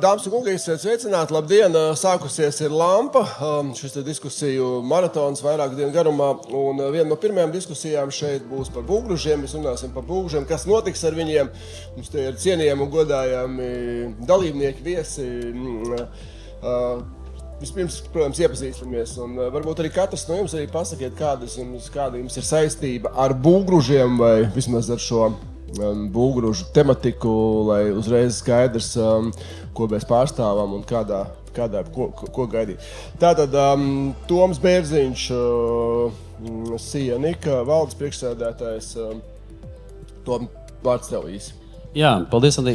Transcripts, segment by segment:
Dāmas un kungi, esiet sveicināti. Labdien! Sākusies ir lampa. Šis ir diskusiju maratons vairāku dienu garumā. Un viena no pirmajām diskusijām šeit būs par būgružiem. Mēs runāsim par būgružiem, kas notiks ar viņiem. Mums tie ir cienījami un godājami dalībnieki, viesi. Vispirms, protams, iepazīstamies. Un varbūt arī katrs no jums arī pasakiet, kāda jums ir saistība ar būgružiem vai vismaz ar šo būgružu tematiku, lai uzreiz skaidrs, ko mēs pārstāvam un ko gaidīt. Tātad Toms Bērziņš, Sija Nika, valdes priekšsēdētājs. Tom, vārds tev īsi. Jā, paldies, Andri.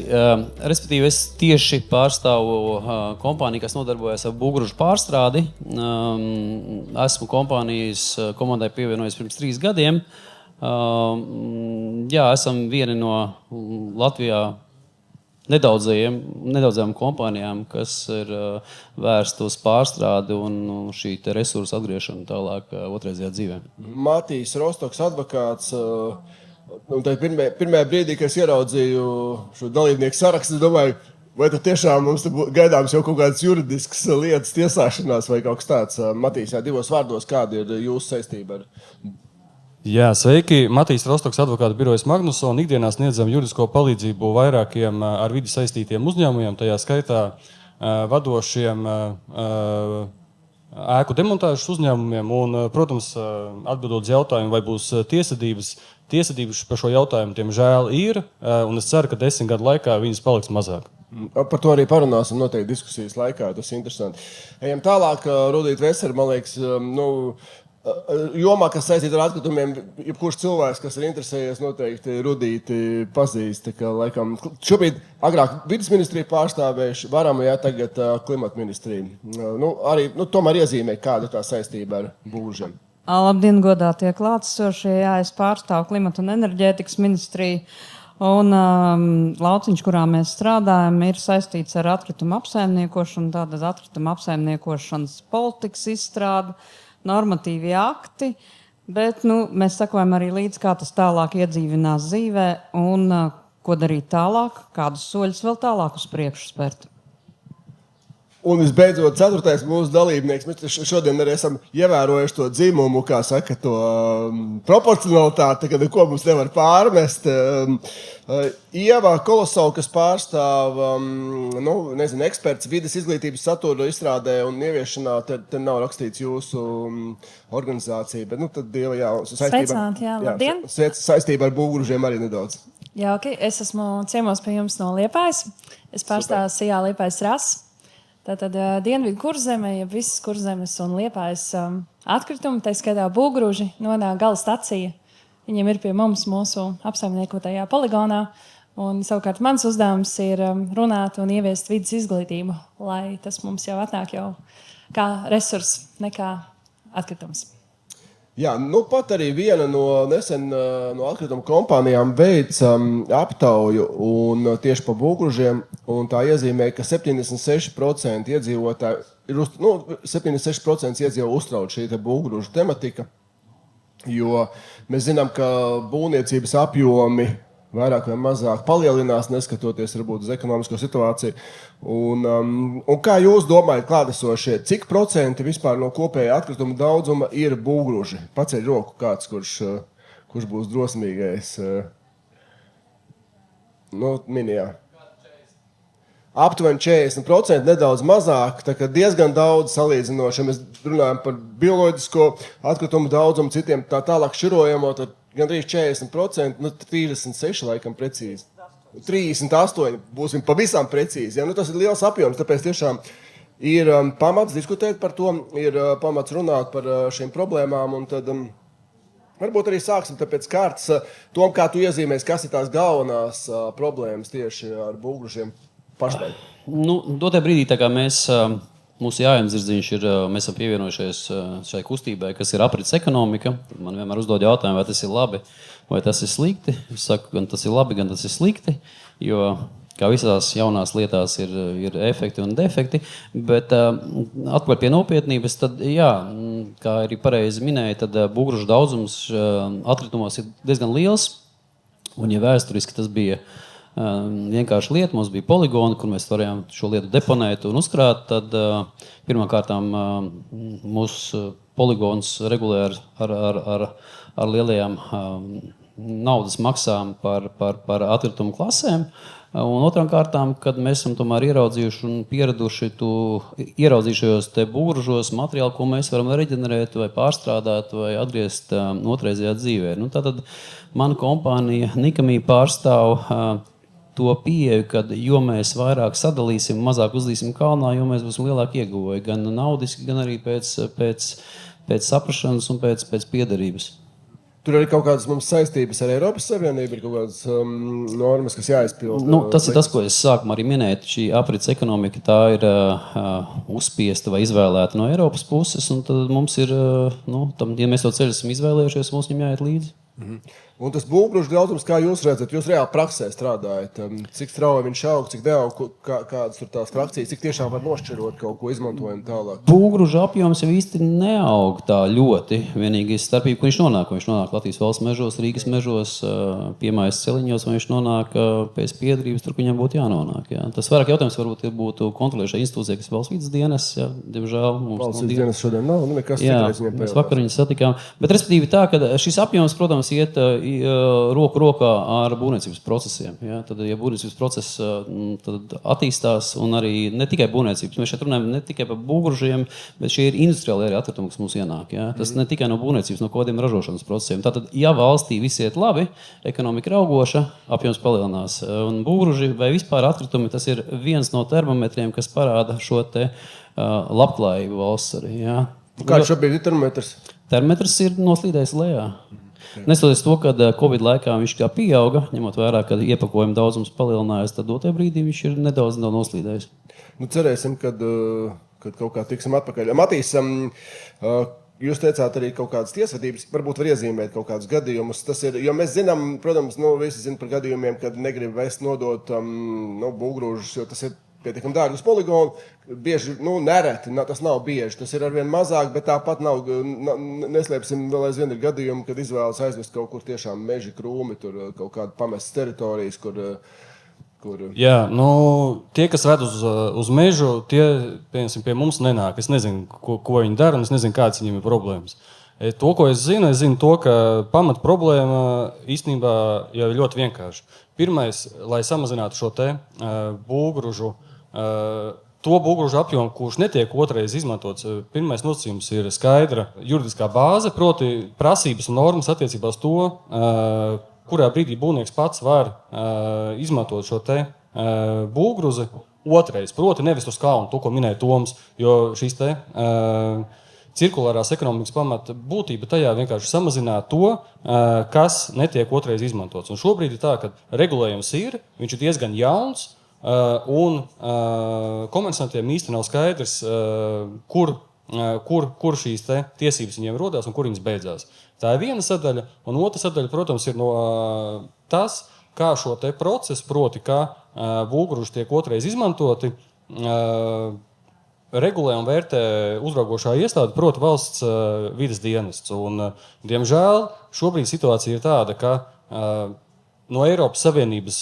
Respektīvi, es tieši pārstāvu kompāniju, kas nodarbojas ar būgružu pārstrādi. Esmu kompānijas komandai pievienojies pirms 3 gadiem. Jā, esam vieni no Latvijā nedaudzajām kompānijām, kas ir vērsta uz pārstrādi un šī resursu atgriešanu tālāk otrreizējā dzīvē. Matīs Rostoks, advokāts. Pirmajā brīdī, kad es ieraudzīju šo dalībnieku sarakstu, domāju, vai tad tiešām mums gaidāms jau kaut kādas juridiskas lietas tiesāšanās vai kaut kas tāds. Matīs, 2 vārdos, kāda ir jūsu saistība ar? Jā, sveiki. Matīs Rostoks, advokātu birojas Magnusson. Ikdienā sniedzam juridisko palīdzību vairākiem ar vidi saistītiem uzņēmumiem, tajā skaitā vadošiem ēku demontāžas uzņēmumiem. Un, protams, atbildot uz jautājumu, vai būs tiesvedības par šo jautājumu, tiemžēl ir, un es ceru, ka 10 gadu laikā viņas paliks mazāk. Par to arī parunāsim noteikti diskusijas laikā, tas ir interesanti. Ejam tālāk, Rudīt Veseri, man liekas, jomā, kas saistīta ar atkritumiem, jebkurš cilvēks, kas ir interesējies, noteikti Rudīti pazīst. Laikam, šobrīd agrāk vides ministriju pārstāvējuši, varam, jā, tagad klimata ministriju. Tomēr iezīmē, kāda ir tā saistība ar būgružiem. Labdien, godātie klātesošie. Jā, es pārstāvu klimata un enerģētikas ministriju. Un lauciņš, kurā mēs strādājam, ir saistīts ar atkritumu apsaimniekošanu, tātad atkritumu apsaimniekošanas politikas izstrādi, normatīvi akti, bet mēs sekojam arī līdz, kā tas tālāk iedzīvinās dzīvē un ko darīt tālāk, kādus soļus vēl tālāk uz priekšu spērt. Un visbeidzot, 4. mūsu dalībnieks. Mēs šodien arī esam ievērojuši to dzimumu, kā saka, to proporcionalitāti, kad ko mums nevar pārmest. Ieva Kolosova, kas pārstāv eksperts vides izglītības satura izstrādē un ieviešanā, te nav rakstīts jūsu organizācija, bet tad Ieva, jā, saistība ar būgružiem arī nedaudz. Jā, ok. Es esmu ciemos pie jums no Liepājas. Es pārstāvu Sijā Liepājas rasu. Tātad Dienvidu Kurzeme, ja visas Kurzemes un Liepājas atkritumi, tā skaitā būgruži, nonāk gala stacija. Viņiem ir pie mums mūsu apsaimniekotajā poligonā. Un savukārt mans uzdevums ir runāt un ieviest vides izglītību, lai tas mums jau atnāk jau kā resurs, nekā atkritums. Jā, pat arī viena nesen no atkritumu kompānijām veica aptauju un tieši par būgružiem, un tā iezīmē, ka 76% iedzīvotāji ir 76% iedzīvo uztrauc šī būgružu tematika, jo mēs zinām, ka būvniecības apjomi vairāk vai mazāk palielinās, neskatoties varbūt uz ekonomisko situāciju. Un kā jūs domājat, klātesošie, cik procenti vispār no kopējā atkrituma daudzuma ir būgruži? Paceļ roku kāds, kurš būs drosmīgais. Minijā. Aptuveni 40%, nedaudz mazāk, tā kā diezgan daudz salīdzinoši. Mēs runājam par bioloģisko atkritumu daudzumu, citiem tā tālāk šķirojamo, tad gandrīz 40%, 36 laikam precīzi. 38 būsim pavisam precīzi. Ja? Tas ir liels apjoms, tāpēc tiešām ir pamats diskutēt par to, ir pamats runāt par šīm problēmām. Un tad varbūt arī sāksim pēc kārtas. Tom, kā tu iezīmēsi, kas ir tās galvenās problēmas tieši ar būgružiem pašlaik? Dotajā brīdī, tā kā mūsu Jānis Zirdziņš mēs esam pievienojušies šai kustībai, kas ir aprits ekonomika. Man vienmēr uzdod jautājumu, vai tas ir labi, vai tas ir slikti. Es saku, gan tas ir labi, gan tas ir slikti, jo kā visās jaunās lietās ir efekti un defekti. Bet atpakaļ pie nopietnības, tad jā, kā arī pareizi minēja, tad būgružu daudzums atkritumos ir diezgan liels. Un ja vēsturiski tas bija vienkārša lieta. Mums bija poligoni, kur mēs varējām šo lietu deponēt un uzkrāt. Tad pirmkārt mūsu poligons regulē ar lielajām naudas maksām par atkritumu klasēm. Un otrām kārtām, kad mēs esam tomēr ieraudzījuši un pieraduši ieraudzījušos te būržos materiālu, ko mēs varam reģenerēt vai pārstrādāt vai atgriezt otrreizējā dzīvē. Tātad mana kompānija Nikamī pārstāv to pieeju, ka jo mēs vairāk sadalīsim, mazāk uzlīsim kalnā, jo mēs būsim lielāki ieguvēji gan naudiski, gan arī pēc saprašanas un pēc piederības. Tur arī kaut kādas mums saistības ar Eiropas Savienību, ir kaut kādas normas, kas jāizpilda. Tas ir tas, ko es sākumā arī minēju. Šī aprits ekonomika tā ir uzspiesta vai izvēlēta no Eiropas puses, un tad mums ir, ja mēs to ceļu esam izvēlējušies, mums viņam jāiet līdzi. Un tas būvgružu daudzums, kā jūs redzat, jūs reāli praksē strādājat, cik strauji viņš aug, cik neaug, kādas tur tās frakcijas, cik tiešām var nošķirot kaut ko izmantojam tālāk? Būvgružu apjoms jau īsti neaug tā ļoti. Vienīgi starpība, kur viņš nonāk Latvijas valsts mežos, Rīgas mežos, Piemājas celiņos, vai viņš nonāk pēc piederības, tur, kur viņam būtu jānonāk. Jā. Tas vairāk jautājums varbūt būtu kontrolējušai institūcijai, kas valsts vidas dienas, jā, diemžēl mums valsts vidas dienas šodien nav, nekas citreiz viņam pēc. Mēs vakar viņu satikām. Bet respektīvi tā, ka šis apjoms, protams, iet roku rokā ar būvniecības procesiem. Ja? Tad, ja būvniecības process attīstās, un arī ne tikai būvniecības, mēs šeit runājam ne tikai par būvgružiem, bet šie ir industriāli arī atkritumi, kas mums ienāk. Ja? Tas ne tikai no būvniecības, no kādiem ražošanas procesiem. Tātad, ja valstī viss iet labi, ekonomika ir augoša, apjoms palielinās. Un būvgruži vai vispār atkritumi, tas ir viens no termometriem, kas parāda šo te labklājību valsts arī. Ja? Kāds šobrīd ir termometrs? Termometrs ir noslīdējis lejā. Nestoties to, ka Covid laikā viņš kā pieauga, ņemot vērā, ka iepakojuma daudzums palielinājās, tad dotajā brīdī viņš ir nedaudz noslīdējis. Cerēsim, kad kaut kā tiksim atpakaļ. Matīs, jūs teicāt arī kaut kādas tiesvedības, varbūt var iezīmēt kaut kādus gadījumus. Tas ir, jo mēs zinām, protams, visi zina par gadījumiem, kad negrib vest nodot būvgrūžus, jo tas ir pietiekami dārgi uz poligonu. Bieži, nereti, tas nav bieži, tas ir arvien mazāk, bet tāpat nav, neslēpsim, vēl aizvien ir gadījumi, kad izvēlas aizvest kaut kur tiešām meži, krūmi, tur kaut kāda pamestas teritorijas, kur... Jā, tie, kas ved uz mežu, tie, piemēram, pie mums nenāk. Es nezinu, ko viņi dara, un es nezinu, kādas viņiem ir problēmas. To, ko es zinu to, ka pamat problēma īstenībā jau ir ļoti vienkārša. Pirmais, lai samazinātu šo te būvgružu, to būvgružu apjomu, kurš netiek otrais izmantots, pirmais nosacījums ir skaidra juridiskā bāze, proti prasības un normas attiecībā uz to, kurā brīdī būvnieks pats var izmantot šo te būvgruzi otrais, proti nevest uz kalnu, to, ko minēja Toms, jo šīs te cirkulārās ekonomikas pamata būtība tajā vienkārši samazināt to, kas netiek otrais izmantots. Un šobrīd ir tā, ka regulējums ir, viņš ir diezgan jauns, un komersantiem īsti nav skaidrs, kur šīs tiesības viņiem rodās un kur viņas beidzās. Tā ir viena sadaļa, un otra sadaļa, protams, ir no tas, kā šo te procesu, proti, kā būvgruži tiek otrais izmantoti, regulē un vērtē uzraugošā iestāde, proti valsts vidas dienests. Un, diemžēl šobrīd situācija ir tāda, ka no Eiropas Savienības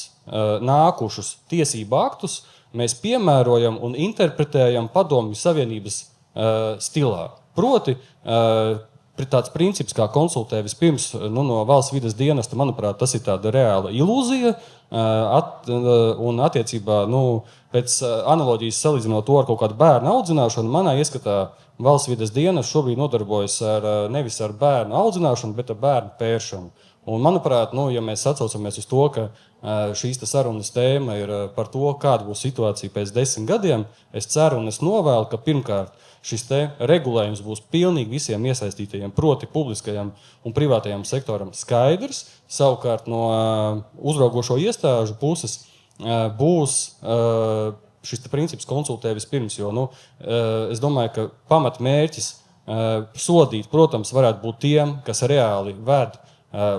nākušus tiesību aktus mēs piemērojam un interpretējam Padomju Savienības stilā. Proti, tāds princips, kā konsultē vispirms no valsts vidas dienesta, manuprāt, tas ir tāda reāla ilūzija. Un attiecībā, pēc analoģijas salīdzinot to ar kaut kādu bērnu audzināšanu, manā ieskatā valsts vidas dienas šobrīd nodarbojas nevis ar bērnu audzināšanu, bet ar bērnu pēršanu. Un, manuprāt, ja mēs atsaucamies uz to, ka šīs sarunas tēma ir par to, kāda būs situācija pēc 10 gadiem, es ceru un es novēlu, ka pirmkārt šis regulējums būs pilnīgi visiem iesaistītajiem, proti publiskajam un privātajam sektoram skaidrs. Savukārt no uzraugošo iestāžu puses būs šis princips konsultē vispirms, jo es domāju, ka pamatmērķis sodīt, protams, varētu būt tiem, kas reāli ved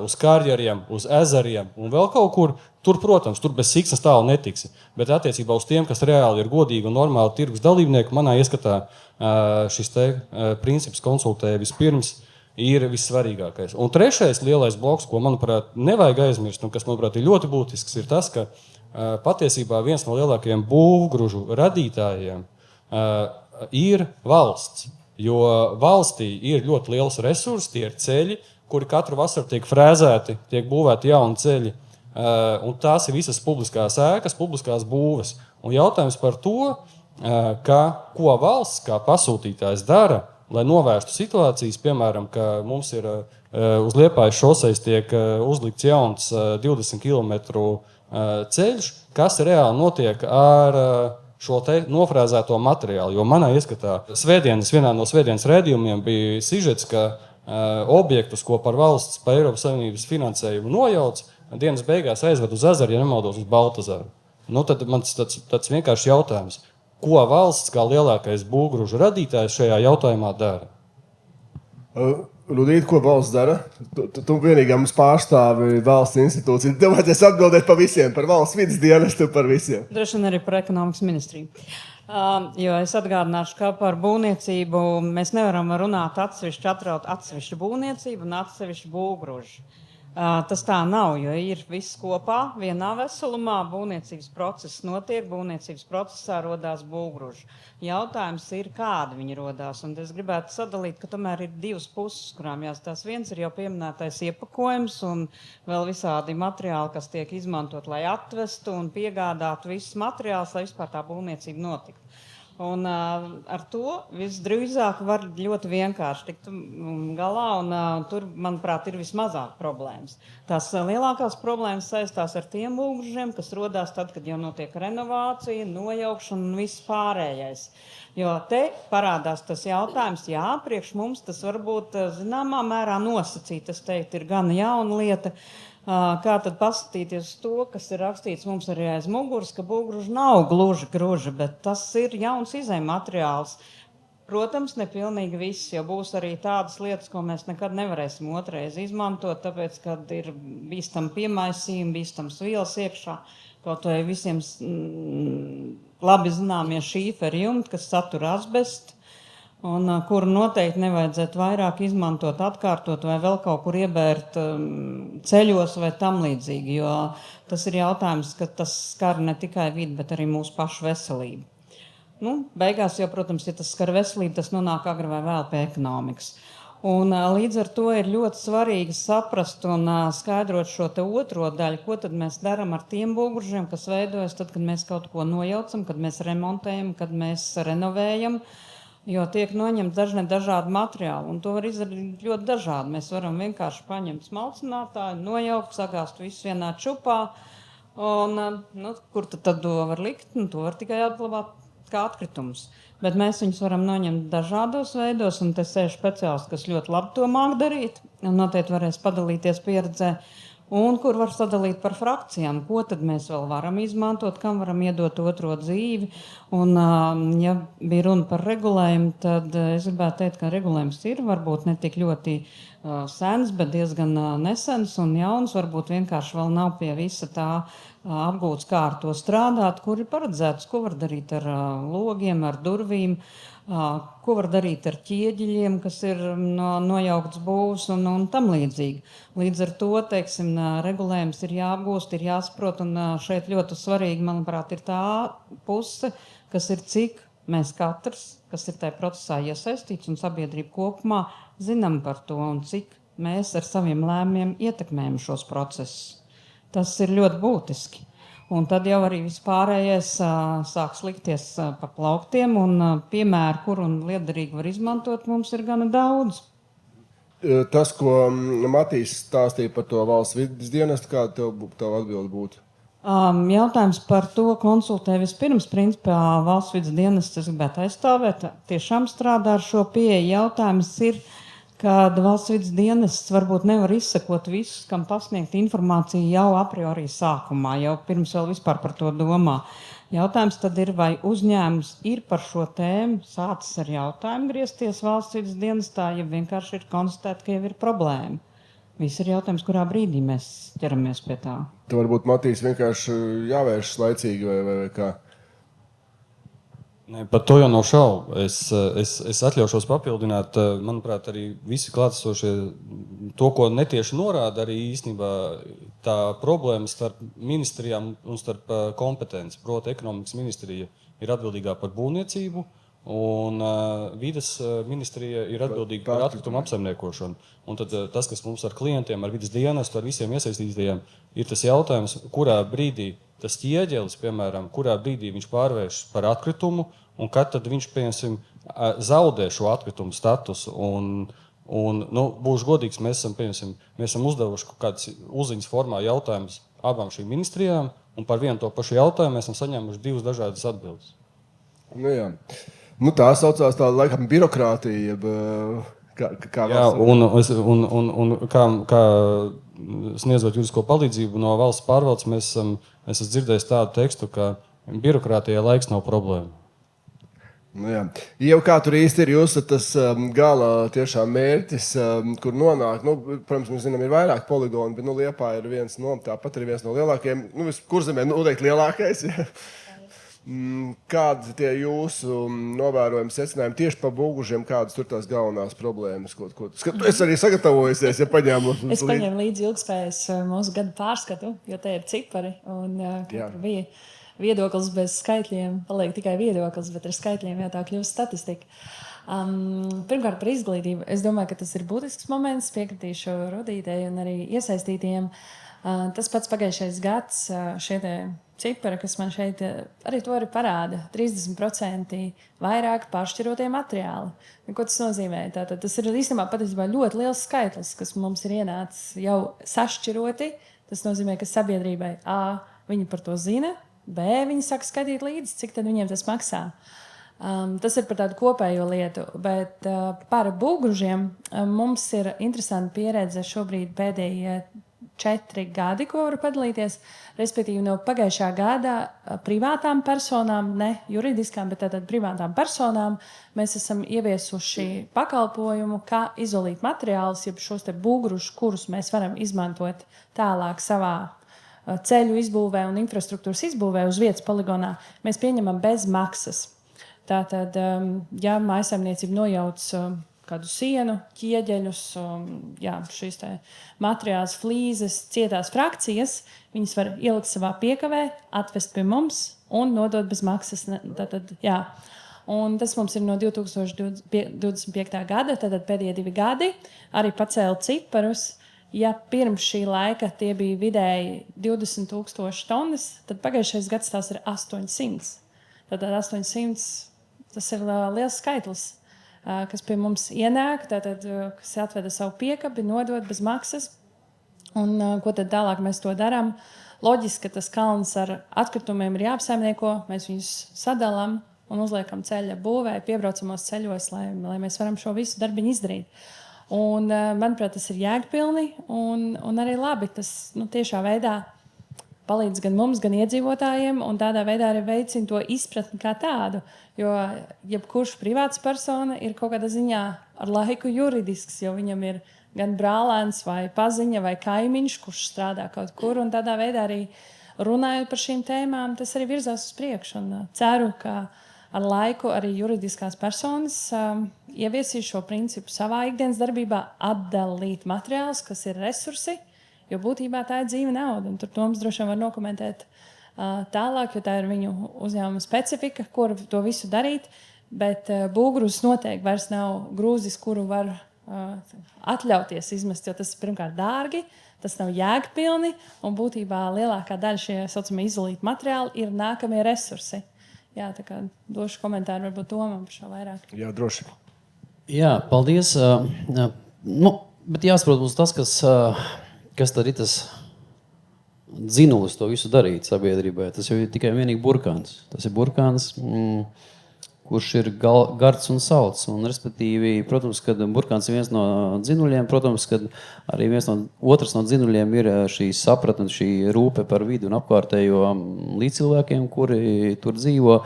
uz karjeriem, uz ezeriem un vēl kaut kur. Tur, protams, tur bez siksnas tālu netiksi. Bet attiecībā uz tiem, kas reāli ir godīgi un normāli tirgus dalībnieki, manā ieskatā šis princips konsultē vispirms ir vissvarīgākais. Un trešais lielais bloks, ko, manuprāt, nevajag aizmirst, un kas, manuprāt, ir ļoti būtisks, ir tas, ka patiesībā viens no lielākajiem būvgružu radītājiem ir valsts. Jo valstī ir ļoti liels resursi, tie ir ceļi, kuri katru vasaru tiek frēzēti, tiek būvēti jauni ceļi. Un tās ir visas publiskās ēkas, publiskās būves. Un jautājums par to, ko valsts kā pasūtītājs dara, lai novērstu situācijas, piemēram, ka mums ir uz Liepājas šoseis tiek uzlikts jauns 20 km ceļš, kas reāli notiek ar šo te nofrēzēto materiālu. Jo manā ieskatā vienā no svētdienas rēdījumiem bija sižets, ka objektus, ko par valsts, par Eiropas Savienības finansējumu nojauc, dienas beigās aizved uz ezeru, ja nemaldos, uz Baltazaru. Tad man tāds vienkārši jautājums. Ko valsts kā lielākais būvgružu radītājs šajā jautājumā dara? Rudīt, ko valsts dara? Tu vienīgā mums pārstāvi valsts institūciju. Tev vajadzēs atbildēt par visiem, par valsts vidas dienestu, par visiem. Droši vien arī par ekonomikas ministriju. Jo es atgādināšu, ka par būvniecību mēs nevaram runāt atsevišķu būvniecību un atsevišķu būvgružu. Tas tā nav, jo ir viss kopā, vienā veselumā. Būvniecības process notiek, būvniecības procesā rodās būvgruži. Jautājums ir, kādi viņi rodās. Un es gribētu sadalīt, ka tomēr ir divas puses, kurām jāstāsta. Viens ir jau pieminētais iepakojums un vēl visādi materiāli, kas tiek izmantot, lai atvestu un piegādātu visus materiālus, lai vispār tā būvniecība notiktu. Un ar to visdrīzāk var ļoti vienkārši tikt galā, un tur, manuprāt, ir vismazāk problēmas. Tās lielākās problēmas saistās ar tiem būvgružiem, kas rodās tad, kad jau notiek renovācija, nojaukšana un viss pārējais. Jo te parādās tas jautājums, jā, priekš mums tas varbūt zināmā mērā nosacīt, es teiktu, ir gana jauna lieta. Kā tad paskatīties to, kas ir rakstīts mums arī aiz muguras, ka būvgruži nav gluži gruži, bet tas ir jauns izejmateriāls. Protams, ne pilnīgi viss, jo būs arī tādas lietas, ko mēs nekad nevarēsim otrais izmantot, tāpēc, kad ir bīstami piemaisījumi, bīstams vielas iekšā, kaut vai visiem labi zināmie šīferi jumti, kas satur asbestu, un kuru noteikti nevajadzētu vairāk izmantot, atkārtot vai vēl kaut kur iebērt ceļos vai tam līdzīgi, jo tas ir jautājums, ka tas skar ne tikai vidi, bet arī mūsu pašu veselību. Beigās jau, protams, ja tas skar veselību, tas nonāk agri vai vēl pie ekonomikas. Un līdz ar to ir ļoti svarīgi saprast un skaidrot šo te otro daļu, ko tad mēs darām ar tiem būvgružiem, kas veidojas tad, kad mēs kaut ko nojaucam, kad mēs remontējam, kad mēs renovējam. Jo tiek noņemti dažādi materiāli, un to var izdarīt ļoti dažādi. Mēs varam vienkārši paņemt smalcinātāju, nojaukt, sagāzt visu vienā čupā, un kur tad to var likt? To var tikai atglabāt kā atkritumus. Bet mēs viņus varam noņemt dažādos veidos, un te sēž speciālisti, kas ļoti labi to māk darīt, un noteikti varēs padalīties pieredzē. Un kur var sadalīt par frakcijām, ko tad mēs vēl varam izmantot, kam varam iedot otro dzīvi. Un, ja bija runa par regulējumu, tad es gribētu teikt, ka regulējums ir varbūt ne tik ļoti sens, bet diezgan nesens un jauns. Varbūt vienkārši vēl nav pie visa tā apgūts, kā ar to strādāt, kur ir paredzēts, ko var darīt ar logiem, ar durvīm. Ko var darīt ar ķieģeļiem, kas ir nojaukts būvs un tam līdzīgi. Līdz ar to, teiksim, regulējums ir jāapgūst, ir jāsaprot, un šeit ļoti svarīgi, manuprāt, ir tā puse, kas ir cik mēs katrs, kas ir tajā procesā iesaistīts un sabiedrība kopumā, zinām par to, un cik mēs ar saviem lēmumiem ietekmējam šos procesus. Tas ir ļoti būtiski. Un tad jau arī vispārējais sāks likties pa plauktiem, un piemēru, kur un liederīgi var izmantot, mums ir gana daudz. Tas, ko Matīs stāstīja par to valsts vidas dienestu, kāda tev atbilde būtu? Jautājums par to konsultē vispirms, principā valsts vidas dienests, es gribētu aizstāvēt, tiešām strādā ar šo pieeju. Jautājums ir, kad valsts vidas dienests varbūt nevar izsekot visus, kam pasniegt informāciju jau a priori sākumā, jau pirms vēl vispār par to domā. Jautājums tad ir, vai uzņēmums ir par šo tēmu sācis ar jautājumu griezties valsts vidas dienestā, ja vienkārši ir konstatēt, ka jau ir problēma. Viss ir jautājums, kurā brīdī mēs ķeramies pie tā. Tu varbūt, Matīs, vienkārši jāvēršas laicīgi vai kā? Ne, par to jau nav šaubu. Es atļaušos papildināt, manuprāt, arī visi klātesošie to, ko netieši norāda, arī īstenībā tā problēma starp ministrijām un starp kompetenci. Proti, ekonomikas ministrija ir atbildīgā par būvniecību, un vides ministrija ir atbildīga par atkritumu apsaimniekošanu. Un tad tas, kas mums ar klientiem, ar vides dienestu, ar visiem iesaistītajiem, ir tas jautājums, kurā brīdī tas ķieģelis, piemēram, kurā brīdī viņš pārvēršas par atkritumu, un kad tad viņš, piemēram, zaudē šo atkritumu statusu. Būšu godīgs, mēs esam uzdevuši kaut kādas uzziņas formā jautājumus abām šīm ministrijām, un par vienu to pašu jautājumu mēs esam saņēmuši 2 dažādas atbildes. Jā. Tā saucās tā, laikam, birokrātija. Jā, un kā sniedzot juridisko palīdzību no valsts pārvaldes, es esmu dzirdējis tādu tekstu, ka birokrātijai laiks nav problēma. Jā. Jau kā tur īsti ir jūsu tas gala tiešām mērķis, kur nonāk, protams, mēs zinām, ir vairāk poligoni, bet Liepāja ir viens tāpat ir viens no lielākajiem, Kurzemē noteikti lielākais. Ja. Kādi tie jūsu novērojumi secinājumi tieši par Būgužiem, kādas tur tās galvenās problēmas? Es arī sagatavojusies, ja paņēmu. Es paņēmu līdzi ilgspējas mūsu gadu pārskatu, jo te ir cipari un bija viedoklis bez skaitļiem, paliek tikai viedoklis, bet ar skaitļiem jau tā kļūst statistika. Pirmkārt par izglītību. Es domāju, ka tas ir būtisks moments, piekritīšu Rudītei un arī iesaistītiem. Tas pats pagājušais gads, šie cipari, kas man šeit arī to arī parāda, 30% vairāk pāršķirotie materiāli. Ko tas nozīmē? Tātad, tas ir īstenībā patiesībā ļoti liels skaitlis, kas mums ir ienācis jau sašķiroti. Tas nozīmē, ka sabiedrībai A, viņi par to zina, B, viņi saka skaitīt līdzi, cik tad viņiem tas maksā. Tas ir par tādu kopējo lietu, bet par Būgužiem mums ir interesanta pieredze šobrīd pēdējie 4 gadi, ko varu padalīties. Respektīvi, no pagājušā gada privātām personām, ne juridiskām, bet tātad privātām personām, mēs esam ieviesuši pakalpojumu, kā izolīt materiālus, jeb šos te būgrušus, kurus mēs varam izmantot tālāk savā ceļu izbūvē un infrastruktūras izbūvē uz vietas poligonā. Mēs pieņemam bez maksas. Tātad, ja mājasaimniecība nojauc kādu sienu, ķieģeļus, šīs materiāls, flīzes, cietās frakcijas, viņas var ielikt savā piekavē, atvest pie mums un nodot bez maksas. Tātad, un tas mums ir no 2025. gada, tātad pēdējie 2 gadi, arī pacēla ciparus. Ja pirms šī laika tie bija vidēji 20,000 tonnas, tad pagājušais gads tās ir 800. Tātad 800, tas ir liels skaitlis, kas pie mums ienāk, tātad, kas atveda savu piekabi, nodod bez maksas. Un ko tad tālāk mēs to darām? Loģiski, ka tas kalns ar atkritumiem ir jāapsaimnieko, mēs viņus sadalām un uzliekam ceļa būvē, piebraucamos ceļos, lai mēs varam šo visu darbiņu izdarīt. Un, manuprāt, tas ir jēgpilni un arī labi. Tas tiešā veidā palīdz gan mums, gan iedzīvotājiem, un tādā veidā arī veicina to izpratni kā tādu. Jo jebkurš privāts persona ir kaut kādā ziņā ar laiku juridisks, jo viņam ir gan brālēns vai paziņa vai kaimiņš, kurš strādā kaut kur, un tādā veidā arī runājot par šīm tēmām, tas arī virzās uz priekšu. Un ceru, ka ar laiku arī juridiskās personas ieviesīs šo principu savā ikdienas darbībā, atdalīt materiālus, kas ir resursi, jo būtībā tā ir dzīva nauda. Un tur Toms droši vien var nokomentēt tālāk, jo tā ir viņu uzņēmuma specifika, kur to visu darīt. Bet būgrus noteikti vairs nav grūzis, kuru var atļauties izmest, jo tas ir pirmkārt dārgi, tas nav jēgpilni, un būtībā lielākā daļa šie saucamie izolīti materiāli ir nākamie resursi. Jā, tā kā došu komentāru varbūt Tomam par šo vairāk. Jā, droši. Jā, paldies. Bet jāsaprot mums tas, kas tad ir tas dzinulis to visu darīt sabiedrībai. Tas jau ir tikai vienīgi burkāns. Tas ir burkāns, kurš ir gards un salds. Un, respektīvi, protams, kad burkāns ir viens no dzinuļiem, protams, kad arī otrs no dzinuļiem ir šī sapratne, šī rūpe par vidu un apkārtējo līdzcilvēkiem, kuri tur dzīvo.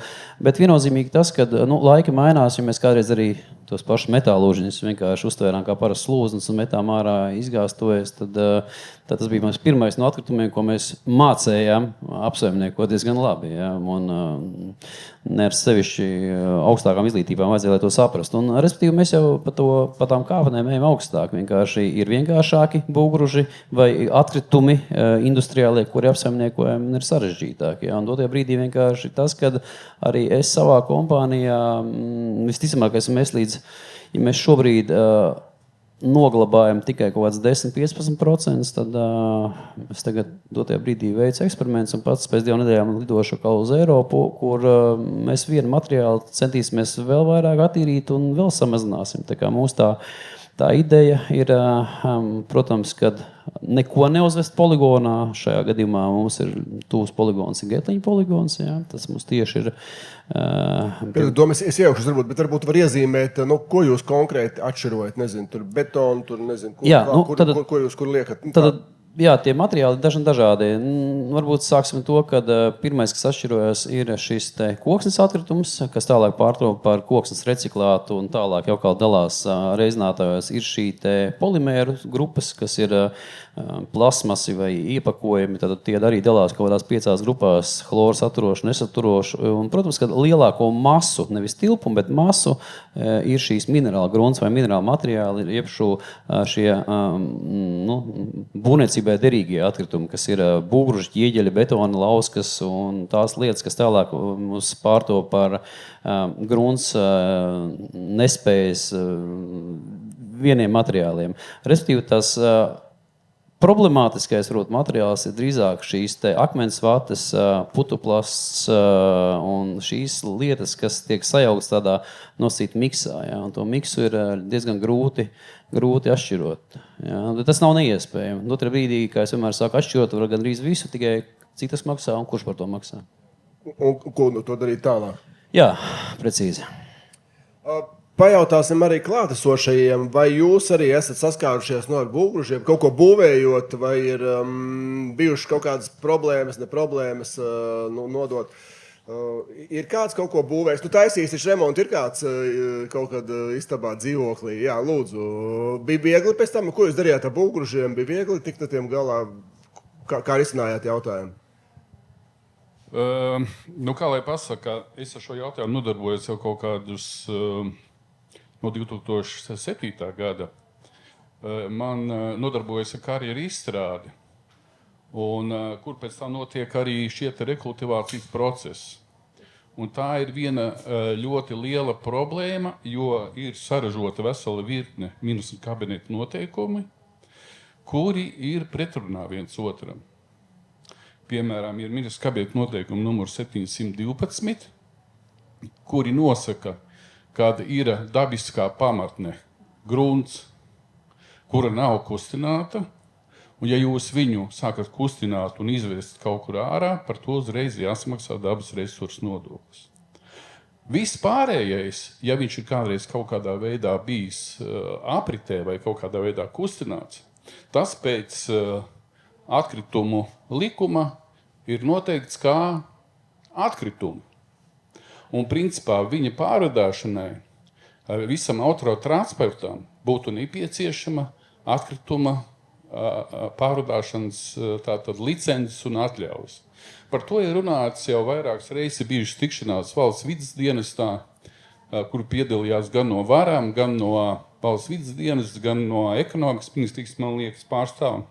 Bet viennozīmīgi tas, ka laika mainās, ja mēs kādreiz arī tos pašus metālūžiņus vienkārši uztvērām kā parastas slūznes un metām ārā izgāstoties, tad tas bija mans pirmais no atkritumiem, ko mēs mācējām apsaimniekot diezgan labi. Ja? Un ne ar sevišķi augstākām izglītībām vajadzēja, lai to saprastu. Un, respektīvi, mēs jau pa tām kāpnēm ejam augstāk. Vienkārši ir vienkāršāki būgruži vai atkritumi industriālie, kuri apsaimniekojami ir sarežģītāki. Ja? Un dotajā brīdī vienkārši tas, kad arī es savā kompānijā, visticamākais, ja mēs šobrīd noglabājam tikai kaut kāds 10-15%, tad es tagad dotajā brīdī veicu eksperimentus un pats pēc 2 nedēļām lidošu uz Eiropu, kur mēs vienu materiālu centīsimies vēl vairāk attīrīt un vēl samazināsim. Tā kā mūsu tā ideja ir, protams, kad neko neuzvest poligonā. Šajā gadījumā mums ir tūs poligons, ir Getliņa poligons. Ja? Tas mums tieši ir. Es iejaukšos, bet varbūt var iezīmēt, ko jūs konkrēti atšķirojat. Nezinu, tur betonu, tur nezinu, kur liekat. Jā, tie materiāli ir dažādi. Varbūt sāksim ar to, ka pirmais, kas atšķirojas, ir šis koksnes atkritums, kas tālāk pārtop par koksnes reciklātu un tālāk jau kā dalās reizinātājos, ir šī polimēru grupas, kas ir plasmasi vai iepakojumi. Tad tie arī dalās kaut kādās 5 grupās - chloru saturošu, nesaturošu. Un, protams, ka lielāko masu, nevis tilpumu, bet masu ir šīs minerāla grunts vai minerāla materiāli, ir šie būvniecībai derīgie atkritumi, kas ir būgruži, ķieģeļi, betona, lauskas un tās lietas, kas tālāk mums pārto par grunts nespējas vieniem materiāliem. Respektīvi, tas problemātiskais materiāls ir drīzāk šīs akmens vatas, putuplasts un šīs lietas, kas tiek sajauktas tādā nosacītā miksā. Ja? Un to miksu ir diezgan grūti atšķirot. Ja? Tas nav neiespējami. Otrā brīdī, kā es vienmēr saku, atšķirot var gandrīz visu, tikai cik tas maksā un kurš par to maksā. Un ko to darīt tālāk? Jā, precīzi. Pajautāsim arī klātesošajiem, vai jūs arī esat saskārušies ar būgružiem, kaut ko būvējot, vai ir bijušas kaut kādas problēmas, ne problēmas nodot. Ir kāds kaut ko būvējis, taisīs remontu, ir kāds kaut kad istabā dzīvoklī. Jā, lūdzu, bija viegli pēc tam, ko jūs darījāt ar būgružiem, bija viegli tikt ar tiem galā, kā risinājāt jautājumu? Kā lai pasaka, es ar šo jautājumu nodarbojos jau kaut kādus no 2007. gada. Man nodarbojas ar karjeru izstrādi, un kur pēc tam notiek arī šie rekultivācijas procesi. Un tā ir viena ļoti liela problēma, jo ir saražota vesela virkne minus kabineta noteikumi, kuri ir pretrunā viens otram. Piemēram, ir minus kabineta noteikumi numur 712, kuri nosaka, kad ir dabiskā pamatne grunts, kura nav kustināta, un ja jūs viņu sākat kustināt un izvest kaut kur ārā, par to uzreiz jāsamaksā dabas resursu nodoklis. Viss pārējais, ja viņš ir kādreiz kaut kādā veidā bijis apritē vai kaut kādā veidā kustināts, tas pēc atkritumu likuma ir noteikts kā atkritumi. Un principā viņa pārvadāšanai visam autotransportam būtu nepieciešama atkrituma pārvadāšanas licences un atļaujas. Par to ir runāts jau vairākas reizes bijušas tikšanās valsts vides dienestā, kur piedalījās gan no varām, gan no valsts vides dienestas, gan no ekonomikas ministrijas, man liekas, pārstāv.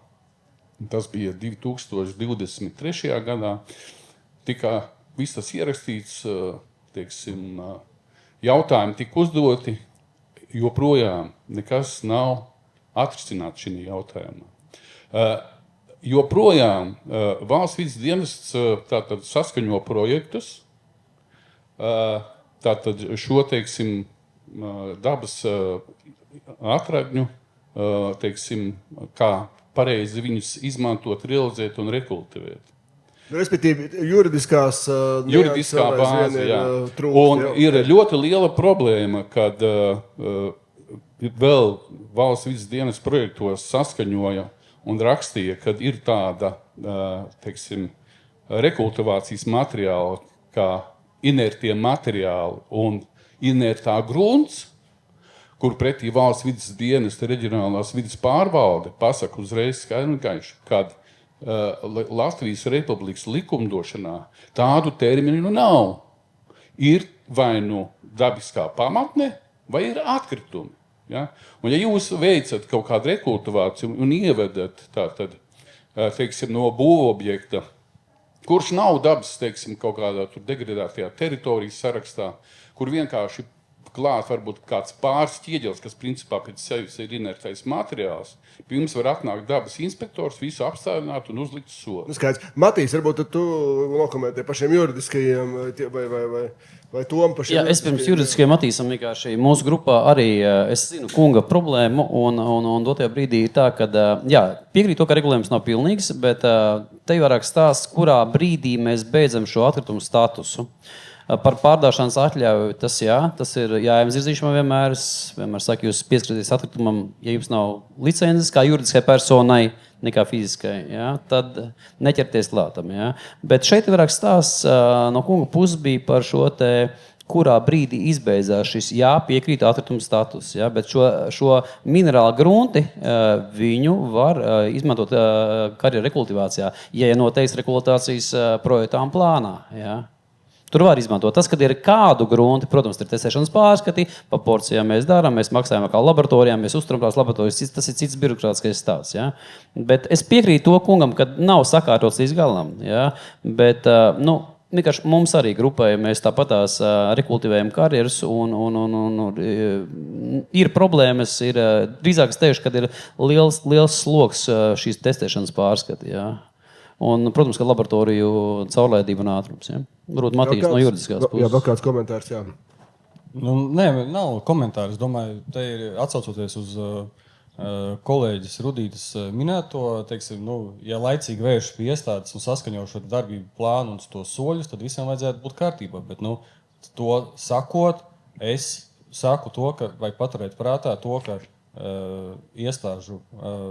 Tas bija 2023. gadā. Tika viss tas ierakstīts, jautājumi tika uzdoti, joprojām nekas nav atrisināts šī jautājumā. Joprojām valsts vides dienests saskaņo projektus, šo dabas atradņu, kā pareizi viņus izmantot, realizēt un rekultivēt. Respektīvi, juridiskā bāze ir ļoti liela problēma, kad vēl valsts vides dienas projektos saskaņoja un rakstīja, kad ir tāda rekultivācijas materiāla kā inertie materiāli un inertā grunts, kur pretī valsts vides dienesta reģionālās vides pārvalde pasaka uzreiz skaidri un gaiši, kad Latvijas Republikas likumdošanā tādu terminu nav. Ir vai nu dabiskā pamatne, vai ir atkritumi. Ja? Un ja jūs veicat kaut kādu rekultivāciju un ievedat tātad, teiksim, no būvobjekta, kurš nav dabas, teiksim, kaut kādā tur degradētajā teritorijas sarakstā, kur vienkārši klāt varbūt kāds pāris ķieģelis, kas principā pēc sevis ir inertais materiāls, pie jums var atnākt dabas inspektors, visu apstādināt un uzlikt sodu. Skaidrs. Matīs, varbūt tu nokomentē pašiem juridiskajiem vai tom pašiem. Jā, es pirms juridiskajiem Matīsam vienkārši mūsu grupā arī es zinu kunga problēmu un dotajā brīdī ir tā, ka jā, piekrīt to, ka regulējums nav pilnīgs, bet te vairāk stāsts, kurā brīdī mēs beidzam šo atkritumu statusu. Par pārdāšanas atļauju tas ir jāņem zirzīšanai vienmēr. Es vienmēr saku, jūs pieskatāties atkritumam, ja jums nav licences kā juridiskai personai, nekā fiziskai, tad neķerties klātam. Bet šeit ir vairāk stāsts no kunga puses bija par šo te, kurā brīdī izbeidzās šis piekrīt atkritumu status. Bet šo minerālu grunti viņu var izmantot karjeru rekultivācijā, ja noteikts rekultivācijas projektā un plānā. Tur var izmantot. Tas, kad ir kādu grunti, protams, ir testēšanas pārskati, pa porcijām mēs darām, mēs maksājam kā laboratorijām, mēs uzturam tās laboratorijas, tas ir cits birokrātiskais stāsts. Bet es piekrītu to kungam, ka nav sakārtots līdz galam. Bet, vienkārši mums arī grupai mēs tāpatās rekultivējam karjeras un ir problēmas, ir drīzāk es teikšu, kad ir liels sloks šīs testēšanas pārskati. Un, protams, ka laboratoriju caurlaidība un ātrums. Varbūt Matīs no juridiskās puses. Jā, vēl kāds komentārs, jā. Nē, nav komentārs. Es domāju, te ir atsaucoties uz kolēģis Rudītas minēto, teiksim, ja laicīgi vērš pie iestādes un saskaņo šo darbību plānu un tos soļus, tad visam vajadzētu būt kārtībā. Bet, to sakot, es saku to, ka vajag paturēt prātā to, ka iestāžu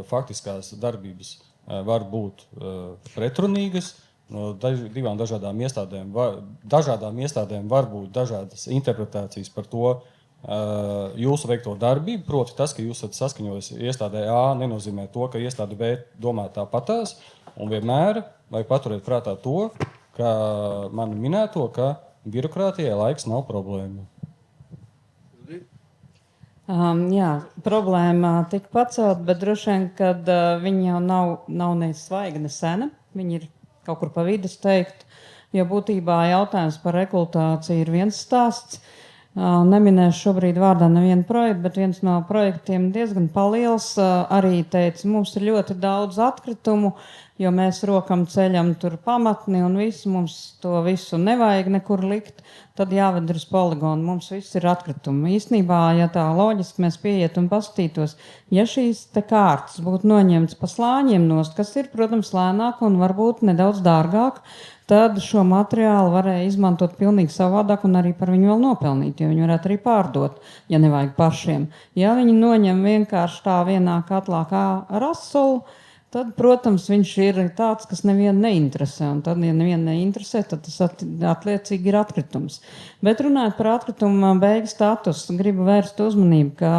faktiskās darbības var būt pretrunīgas. No divām dažādām iestādēm var būt dažādas interpretācijas par to jūsu veikto darbību. Proti tas, ka jūs esat saskaņojis iestādē A, nenozīmē to, ka iestāde B domā tāpatās. Un vienmēr vajag paturēt prātā to, ka man minēto, ka birokrātijai laiks nav problēma. Jā, problēma tika pacelt, bet droši vien, kad viņa jau nav ne svaiga, ne sena. Viņa ir kaut kur pa vidus teikt, jo būtībā jautājums par rekultivāciju ir viens stāsts. Neminēšu šobrīd vārdā nevienu projektu, bet viens no projektiem diezgan paliels arī teica, mums ir ļoti daudz atkritumu, jo mēs rokam ceļam tur pamatni un visu, mums to visu nevajag nekur likt, tad jāved uz poligonu. Mums viss ir atkritumi. Īstenībā, ja tā loģiski mēs pieiet un paskatītos, ja šīs te kārtas būtu noņemtas pa slāņiem nost, kas ir, protams, lēnāk un varbūt nedaudz dārgāk, tad šo materiālu varēja izmantot pilnīgi savādāk un arī par viņu vēl nopelnīt, jo viņi varētu arī pārdot, ja nevajag pašiem. Ja viņi noņem vienkārši tā vienā katlā kā rasolu, tad, protams, viņš ir tāds, kas nevienu neinteresē. Un tad, ja nevienu neinteresē, tad tas atliecīgi ir atkritums. Bet runājot par atkritumu beigu statusu, gribu vērst uzmanību, ka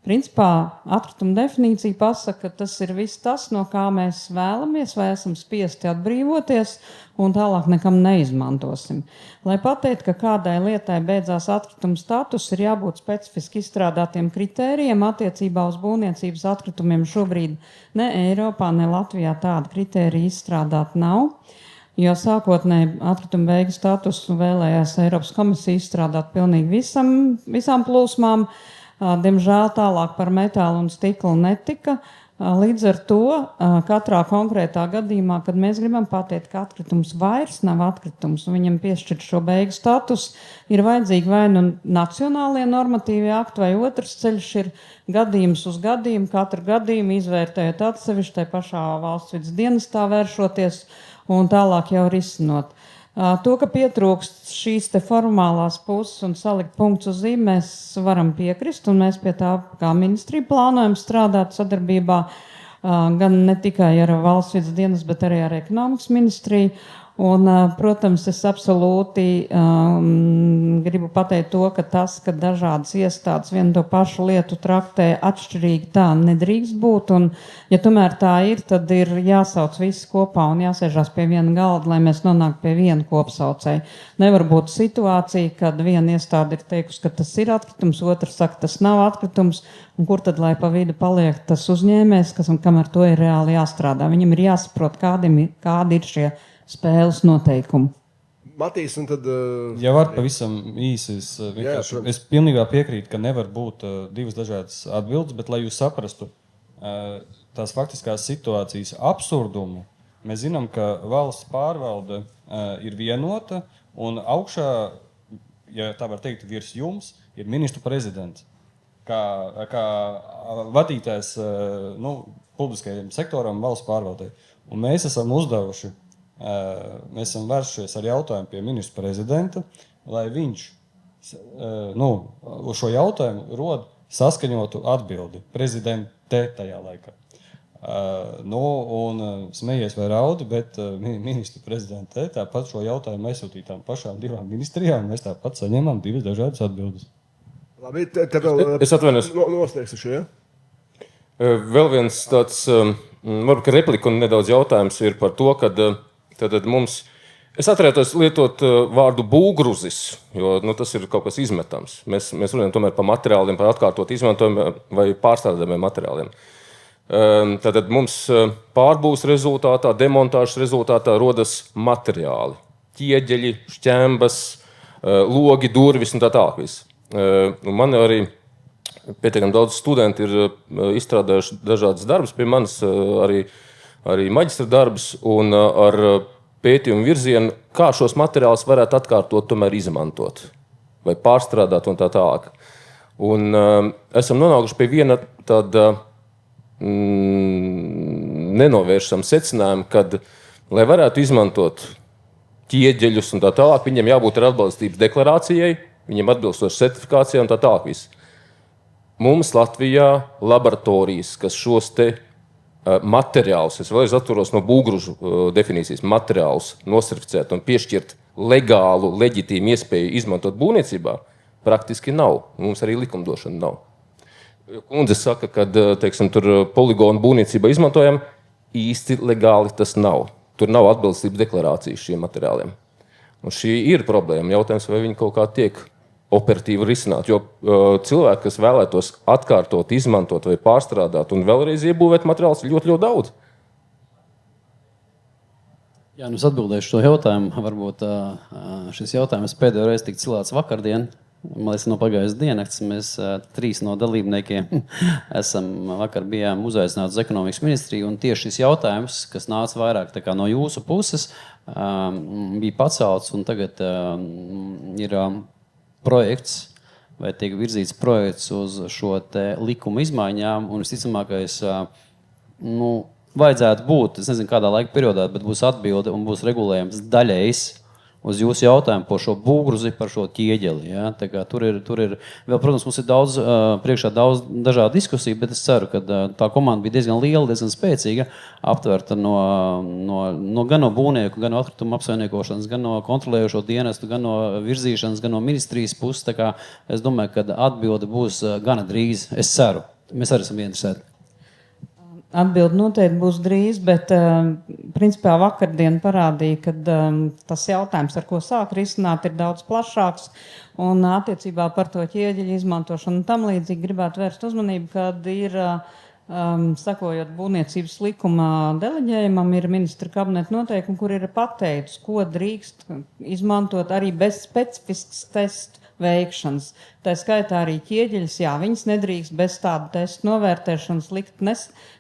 principā atkrituma definīcija pasaka, ka tas ir viss tas, no kā mēs vēlamies vai esam spiesti atbrīvoties un tālāk nekam neizmantosim. Lai pateikt, ka kādai lietai beidzās atkrituma status, ir jābūt specifiski izstrādātiem kritērijiem attiecībā uz būvniecības atkritumiem. Šobrīd ne Eiropā, ne Latvijā tāda kritērija izstrādāt nav. Jo sākotnēji atkrituma beigu statusu vēlējās Eiropas komisija izstrādāt pilnīgi visām plūsmām. Diemžēl tālāk par metālu un stiklu netika. Līdz ar to katrā konkrētā gadījumā, kad mēs gribam pateikt, ka atkritums vairs nav atkritums un viņam piešķirt šo beigu status, ir vajadzīgi vai nu nacionālie normatīvie akti, vai otrs ceļš ir gadījums uz gadījumu, katru gadījumu izvērtējot atsevišķi, tai pašā valsts vides dienestā vēršoties un tālāk jau risinot. To, ka pietrūkst šīs te formālās puses un salikt punktus uz zīmi, mēs varam piekrist, un mēs pie tā kā ministrija plānojam strādāt sadarbībā gan ne tikai ar valsts vides dienas, bet arī ar ekonomikas ministriju. Un, protams, es absolūti gribu pateikt to, ka tas, ka dažādas iestādes vienu to pašu lietu traktē atšķirīgi, tā nedrīkst būt. Un, ja tomēr tā ir, tad ir jāsauc visi kopā un jāsēžās pie viena galda, lai mēs nonāktu pie viena kopsaucēja. Nevar būt situācija, kad viena iestāde ir teikusi, ka tas ir atkritums, otrs saka, tas nav atkritums, un kur tad, lai pa vidu paliek tas uzņēmējs, kam ar to ir reāli jāstrādā. Viņam ir jāsaprot, kādi ir šie spēles noteikumi. Matīs, un tad... Ja var pavisam īsi, es pilnībā piekrītu, ka nevar būt divas dažādas atbildes, bet lai jūs saprastu tās faktiskās situācijas absurdumu, mēs zinām, ka valsts pārvalde ir vienota un augšā, ja tā var teikt, virs jums ir ministru prezidents. Kā vadītājs publiskajam sektoram valsts pārvaldē. Un mēs esam uzdevuši, mēs esam vēršies ar jautājumu pie ministra prezidenta, lai viņš uz šo jautājumu rod saskaņotu atbildi prezidente tajā laikā. Un smejies vai raudi, bet ministra prezidente tāpat šo jautājumu aizsūtīja tām pašām divām ministrijām, mēs tāpat saņemam divas dažādas atbildes. Labi, tev vēl Es atvainojos. Noslēgšu šo, ja? Vēl viens tāds, varbūt replika un nedaudz jautājums ir par to, ka tad mums, es atcerētos lietot vārdu būgruzis, jo tas ir kaut kas izmetams. Mēs runājam tomēr par materiāliem, par atkārtot izmantojumiem vai pārstrādājumiem materiāliem. Tad mums pārbūves rezultātā, demontāžas rezultātā rodas materiāli. Ķieģeļi, šķembas, logi, durvis un tā tālāk viss. Man arī pietiekami daudz studenti ir izstrādājuši dažādas darbus pie manis, arī maģistra darbus, un ar pētījumu virzienu, kā šos materiālus varētu atkārtot, tomēr izmantot vai pārstrādāt un tā tālāk. Un esam nonākuši pie viena tāda nenovēršama secinājuma, kad, lai varētu izmantot ķieģeļus un tā tālāk, viņiem jābūt ar atbilstības deklarācijai, viņiem atbilstoši certifikācijai un tā tālāk viss. Mums Latvijā laboratorijas, kas šos te materiālus, es vēlreiz atturos no būgružu definīcijas, materiālus nosertificēt un piešķirt legālu, leģitīmu iespēju izmantot būvniecībā, praktiski nav. Mums arī likumdošana nav. Kundze saka, ka tur poligonu būvniecībā izmantojam, īsti legāli tas nav. Tur nav atbilstības deklarācijas šiem materiāliem. Un šī ir problēma. Jautājums, vai viņi kaut kā tiek operatīvi risināt. Jo cilvēki, kas vēlētos atkārtot, izmantot vai pārstrādāt un vēlreiz iebūvēt materiālus, ir ļoti, ļoti daudz. Jā, es atbildēšu šo jautājumu. Varbūt šis jautājums pēdējo reizi tika cilāts vakardien. Man liekas, no pagājušas diennakts mēs 3 no dalībniekiem vakar bijām uzaicināti uz ekonomikas ministriju, un tieši šis jautājums, kas nāca vairāk no jūsu puses, bija pacelts, un tagad ir projekts, vai tiek virzīts projekts uz šo te likuma izmaiņām, un visticamākais, vajadzētu būt, es nezinu kādā laika periodā, bet būs atbilde un būs regulējums daļējs uz jūsu jautājumu par šo būgruzi, par šo ķieģeli. Ja? Tā kā tur ir, vēl, protams, mums ir priekšā daudz dažādu diskusiju, bet es ceru, ka tā komanda bija diezgan liela, diezgan spēcīga, aptverta gan no būvnieku, gan no atkrituma apsaimniekošanas, gan no kontrolējošo dienestu, gan no virzīšanas, gan no ministrijas puses. Tā kā es domāju, ka atbilde būs gana drīz. Es ceru. Mēs arī esam ieinteresēti. Atbilde noteikti būs drīz, bet principā vakardien parādīja, ka tas jautājums, ar ko sāk risināt, ir daudz plašāks. Un attiecībā par to ķieģeļu izmantošanu un tam līdzīgi gribētu vērst uzmanību, kad ir, sakojot būvniecības likuma deleģējumam, ir ministra kabineta noteikumi, kur ir pateicis, ko drīkst izmantot arī bez specifisks testu veikšanas. Tā skaitā arī ķieģeļus, viņas nedrīkst bez tādu testu novērtēšanas likt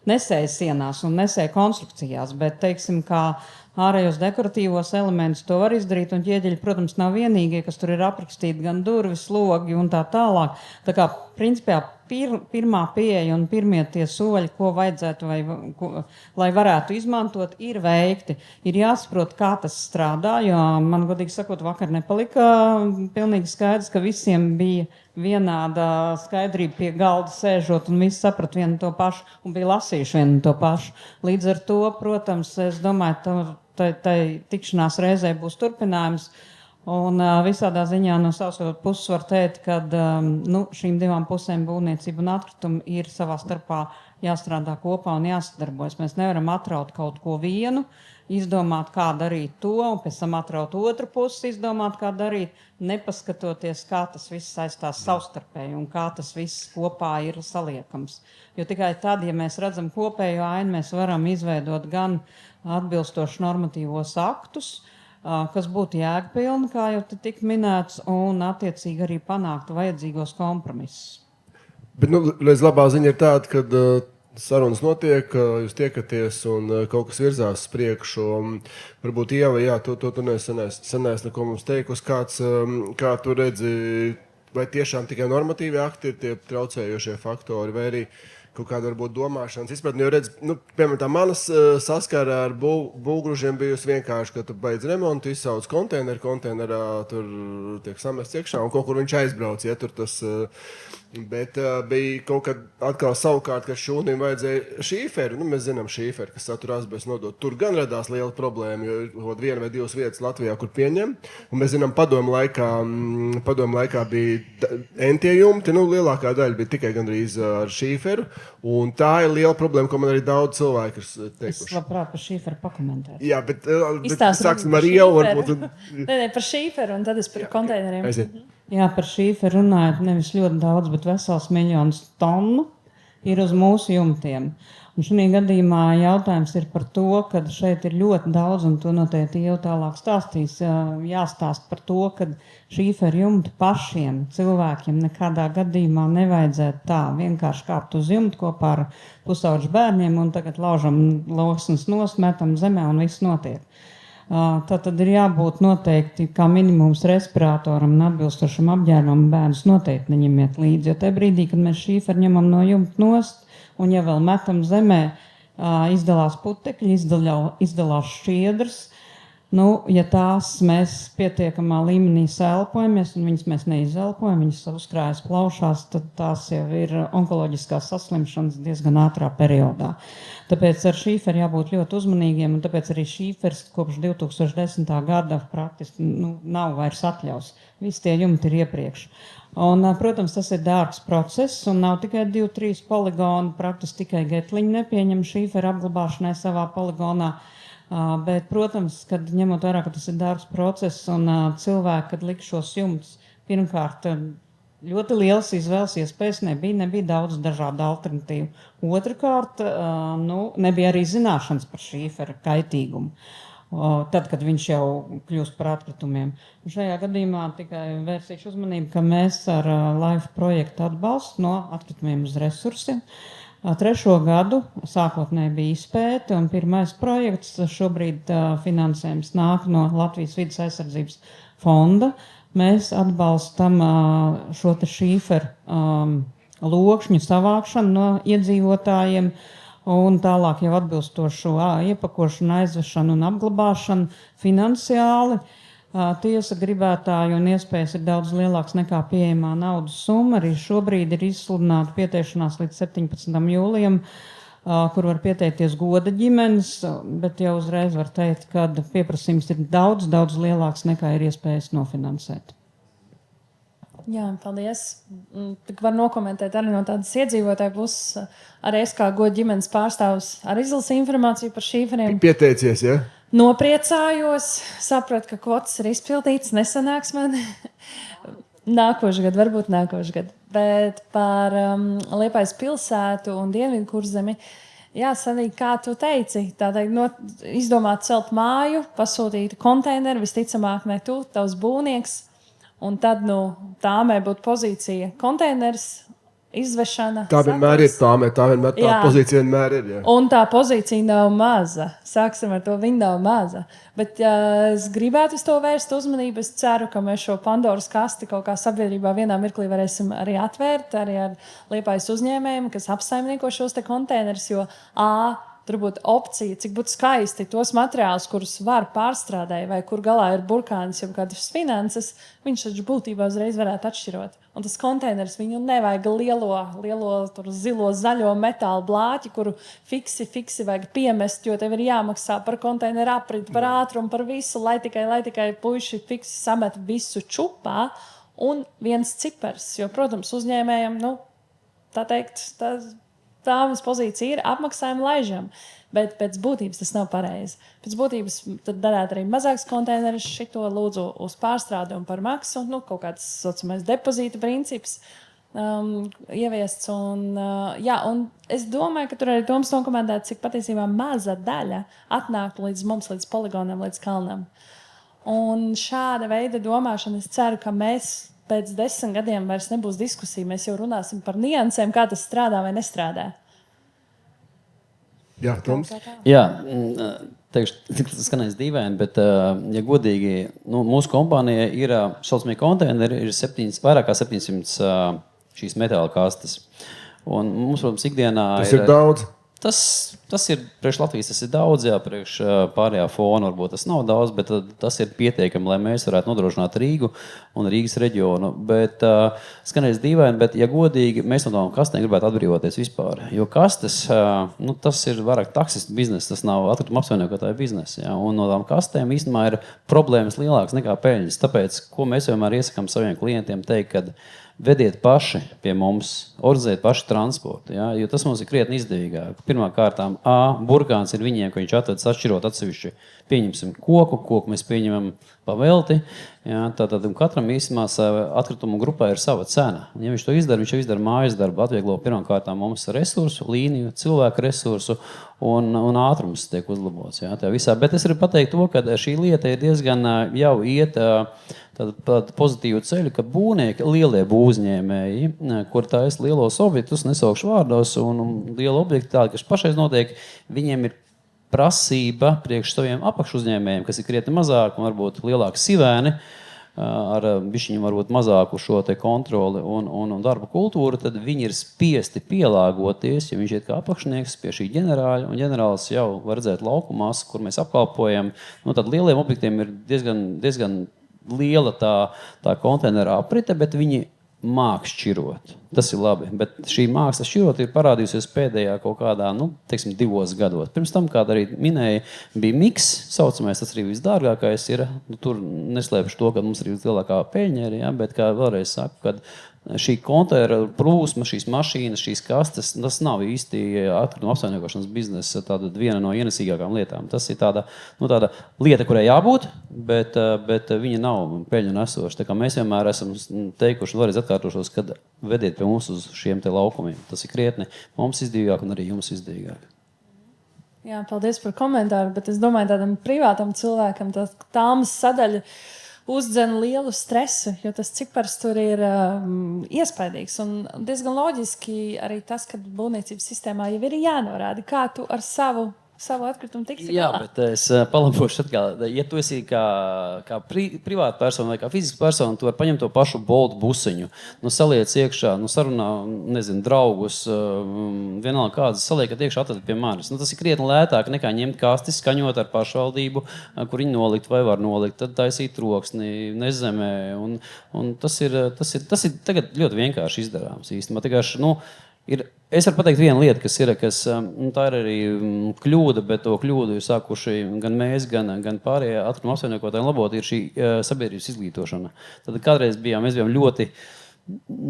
nesēju sienās un nesēju konstrukcijās, bet, teiksim, kā ārējos dekoratīvos elementus to var izdarīt, un ķieģeļi, protams, nav vienīgie, kas tur ir aprakstīti gan durvis, logi un tā tālāk. Tā kā, principā, pirmā pieeja un pirmie tie soļi, ko vajadzētu lai varētu izmantot, ir veikti. Ir jāsaprot, kā tas strādā, jo man, godīgi sakot, vakar nepalika pilnīgi skaidrs, ka visiem bija vienāda skaidrība pie galda sēžot, un visi saprat vienu to pašu, un bija lasījuši vienu to pašu. Līdz ar to, protams, es domāju, tai tikšanās reizē būs turpinājums. Un visādā ziņā no savas puses var teikt, ka šīm divām pusēm būvniecība un atkritumi ir savā starpā jāstrādā kopā un jāsadarbojas. Mēs nevaram atraut kaut ko vienu, izdomāt, kā darīt to, un pēc tam atraut otru pusi, izdomāt, kā darīt, nepaskatoties, kā tas viss saistās savstarpēji un kā tas viss kopā ir saliekams. Jo tikai tad, ja mēs redzam kopējo ainu, mēs varam izveidot gan atbilstoši normatīvos aktus, kas būtu jēgpilni, kā jau te tika minēts, un attiecīgi arī panākt vajadzīgos kompromisus. Bet reiz labā ziņa ir tāda, ka sarunas notiek, jūs tiekaties un kaut kas virzās uz priekšu. Varbūt Ieva, jā, tu nesenēs neko mums teikusi, kā tu redzi, vai tiešām tikai normatīvi akti ir tie traucējošie faktori, vai arī kaut kāda varbūt domāšanas izpratne. Jo redz, piemēram, tā manas saskara ar būvgružiem bijusi vienkārši, ka tu beidz remontu, izsauc konteinerā, tur tiek samests iekšā un kaut kur viņš aizbrauc, ja tur tas... Bet bija kaut kad atkal savukārt, ka šūnim vajadzēja šīferi. Mēs zinām šīferi, kas satur asbestu nodot. Tur gan radās liela problēma, jo ir viena vai divas vietas Latvijā, kur pieņem. Un mēs zinām, padomu laikā bija entie jumti, lielākā daļa bija tikai gandrīz ar šīferu. Un tā ir liela problēma, ko man arī daudz cilvēku ir teikuši. Es labprāt par šīferu pakomentēju. Jā, bet sāksim ar Ievu. Nē, par šīferu un tad es par konteineriem. Aiziet. Jā, par šīferu runājot, nevis ļoti daudz, bet vesels 1 miljons tonu ir uz mūsu jumtiem. Un šajā gadījumā jautājums ir par to, ka šeit ir ļoti daudz, un to noteikti jau tālāk stāstīs, jāstāst par to, ka šīferu jumtu pašiem cilvēkiem nekādā gadījumā nevajadzētu tā vienkārši kāpt uz jumtu kopā ar pusauģu bērniem un tagad laužam loksnes nost, metam zemē un viss notiek. Tā tad ir jābūt noteikti kā minimums respiratoram un atbilstošam apģērbam, bērnus noteikti neņemiet līdzi. Jo tajā brīdī, kad mēs šīferu ņemam no jumta nost un ja vēl metam zemē, izdalās putekļi, izdalās šķiedras. Ja tās mēs pietiekamā līmenī elpojamies, un viņas mēs neizelpojam, viņas uzkrājas plaušās, tad tās jau ir onkoloģiskās saslimšanas diezgan ātrā periodā. Tāpēc ar šīferu jābūt ļoti uzmanīgiem, un tāpēc arī šīfers kopš 2010. gada praktiski nav vairs atļaus. Visi tie jumti ir iepriekš. Un, protams, tas ir dārgs process, un nav tikai 2-3 poligoni, praktiski tikai Getliņi nepieņem šīferu apglabāšanai savā poligonā. Bet, protams, kad ņemot vērā, ka tas ir dārgs process un cilvēki, kad liks šos jumtus, pirmkārt, ļoti liels izvēles iespējas nebija daudz dažādu alternatīvu. Otrakārt, nebija arī zināšanas par šīferu kaitīgumu, tad, kad viņš jau kļūst par atkritumiem. Un šajā gadījumā tikai vērsīšu uzmanību, ka mēs ar LIFE projektu atbalstu no atkritumiem uz resursiem 3. gadu sākotnēji bija izpēte, un pirmais projekts šobrīd finansējums nāk no Latvijas vides aizsardzības fonda. Mēs atbalstam šo te šīferu lokšņu savākšanu no iedzīvotājiem un tālāk jau atbilstošo iepakošanu, aizvešanu un apglabāšanu finansiāli. Tiesa gribētāju un iespējas ir daudz lielāks nekā pieejamā naudas summa. Arī šobrīd ir izsludināta pieteikšanās līdz 17. jūlijam, kur var pieteikties goda ģimenes, bet jau uzreiz var teikt, ka pieprasījums ir daudz lielāks nekā ir iespējas nofinansēt. Jā, paldies. Tik var nokomentēt arī no tādas iedzīvotāju puses. Arī es kā goda ģimenes pārstāvs arī izlasīju informāciju par šīferiem. Pieteicies, ja? Nopriecājos, sapratu, ka kvotas ir izpildītas, nesanāks man varbūt nākošgad. Bet par Liepājas pilsētu un Dienvidu Kurzemi, jā, Sanī, kā tu teici, izdomāt celt māju, pasūtīt konteineru, visticamāk ne tu, tavs būvnieks, un tad, tāmē būtu pozīcija konteiners, izvešana. Tā vienmēr ir tā pozīcija vienmēr ir. Jā. Un tā pozīcija nav maza. Sāksim ar to, viņa nav maza. Bet es gribētu uz to vērst uzmanību. Es ceru, ka mēs šo Pandoras kasti kaut kā sabiedrībā vienā mirklī varēsim arī atvērt, arī ar Liepājas uzņēmējiem, kas apsaimnieko šos te konteinerus, jo tur būtu opcija, cik būtu skaisti tos materiālus, kurus var pārstrādāt, vai kur galā ir burkāns, jau kādas finanses, viņš taču būtībā uzreiz varētu atšķirot. Un tas konteiners, viņu nevajag lielo zilo, zaļo metālu blāķi, kuru fiksi vajag piemest, jo tev ir jāmaksā par konteineru apriti, par ātrumu, par visu, lai tikai puiši fiksi samet visu čupā un viens cipars. Jo, protams, uzņēmējiem, tā teikt, tādas pozīcija ir apmaksājuma laižam, bet pēc būtības tas nav pareizi. Pēc būtības tad darētu arī mazāks konteineris šito lūdzu uz pārstrādi un par maksu, kaut kāds saucamais depozīta princips ieviests. Un es domāju, ka tur arī Toms nokomentēt, cik patiesībā maza daļa atnāk līdz mums, līdz poligonam, līdz kalnam. Un šāda veida domāšana, es ceru, ka mēs pēc 10 gadiem vairs nebūs diskusija. Mēs jau runāsim par niansēm, kā tas strādā vai nestrādā. Jā, Toms. Jā, teikšu, tas skanēs dīvaini, bet, ja godīgi, mūsu kompānijai ir saucamie konteineri, ir vairāk kā 700 šīs metāla kastes. Un mums, protams, ikdienā Tas ir daudz. Tas ir priekš Latvijas, tas ir daudz, jā, priekš pārējā fona varbūt tas nav daudz, bet tas ir pietiekami, lai mēs varētu nodrošināt Rīgu un Rīgas reģionu. Bet skanēs dīvaini, bet, ja godīgi, mēs no tām kastēm gribētu atbrīvoties vispār. Jo kastes, tas ir vairāk taksistu biznesa, tas nav atkrituma apsaimniekotāju biznesa. Jā, un no tām kastēm īstenībā ir problēmas lielākas nekā peļņas. Tāpēc, ko mēs vienmēr iesakām saviem klientiem teikt, kad vediet paši pie mums, organizējiet paši transportu, ja? Jo tas mums ir krietni izdevīgāk. Pirmkārt, burkāns ir viņiem, ka viņš atrodas atšķirot atsevišķi. Pieņemsim koku mēs pieņemam pavelti. Ja? Tātad katram īstenībā atkritumu grupā ir sava cena. Un, ja viņš to izdara, viņš jau izdara mājas darbu, atvieglo pirmkārt mums resursu, līniju, cilvēku resursu un ātrums tiek uzlabots. Ja? Bet es gribu pateikt to, ka šī lieta ir diezgan jau iet tādu pozitīvu ceļu, ka būvnieki, lielie būvniecēji, kur taisa lielos objektus, nesaukšu vārdos, un liela objekti tādi, kas pašreiz notiek, viņiem ir prasība priekš saviem apakšuzņēmējiem, kas ir krietni mazāk un varbūt lielāki sivēni, ar bišķiņu varbūt mazāku šo te kontroli un darba kultūru, tad viņi ir spiesti pielāgoties, ja viņš iet kā apakšnieks pie šī ģenerāļa, un ģenerālis jau var redzēt laukumās, kur mēs apkalpojam. Tad lieliem objektiem ir diezgan liela tā konteinera aprite, bet viņi māk šķirot. Tas ir labi, bet šī māksla šķirot ir parādījusies pēdējā kaut kādā, 2 gados. Pirms tam, kā arī minēja, bija miks, saucamais, tas arī visdārgākais ir. Tur neslēpšu to, ka mums ir vislielākā peļņa ir, ja, bet kā vēlreiz saku, kad šī konteinera plūsma, šīs mašīnas, šīs kastes, tas nav īsti atkrituma apsaimniekošanas biznesa viena no ienesīgākām lietām. Tas ir tāda lieta, kurai jābūt, bet viņa nav peļņu nesoša. Tā kā mēs vienmēr esam teikuši, vēlreiz atkārtošos, kad vediet pie mums uz šiem te laukumiem. Tas ir krietni mums izdevīgāk un arī jums izdevīgāk. Jā, paldies par komentāru, bet es domāju, tādam privātam cilvēkam tāmas sadaļa uzdzen lielu stresu, jo tas cipars tur ir iespaidīgs. Un diezgan loģiski arī tas, ka būvniecības sistēmā jau ir jānorāda, kā tu ar savu atkritumu tiksi galā. Jā, bet es palabošu atkal. Ja tu esi kā privāta persona vai kā fiziska persona, tu vari paņemt to pašu boltu busiņu, saliec iekšā, sarunā, draugus, vienalga kādas, saliekat iekšā, atvedat pie manis. Tas ir krietni lētāk nekā ņemt kasti, skaņot ar pašvaldību, kur viņi nolikt vai var nolikt, tad taisīt troksni, nezemē. Un tas ir tagad ļoti vienkārši izdarāms īstenībā. Es varu pateikt vienu lietu, tā ir arī kļūda, bet to kļūdu ir sākuši gan mēs, gan pārējie atkrituma apsaimniekotāji labot, ir šī sabiedrības izglītošana. Tad kādreiz mēs bijām ļoti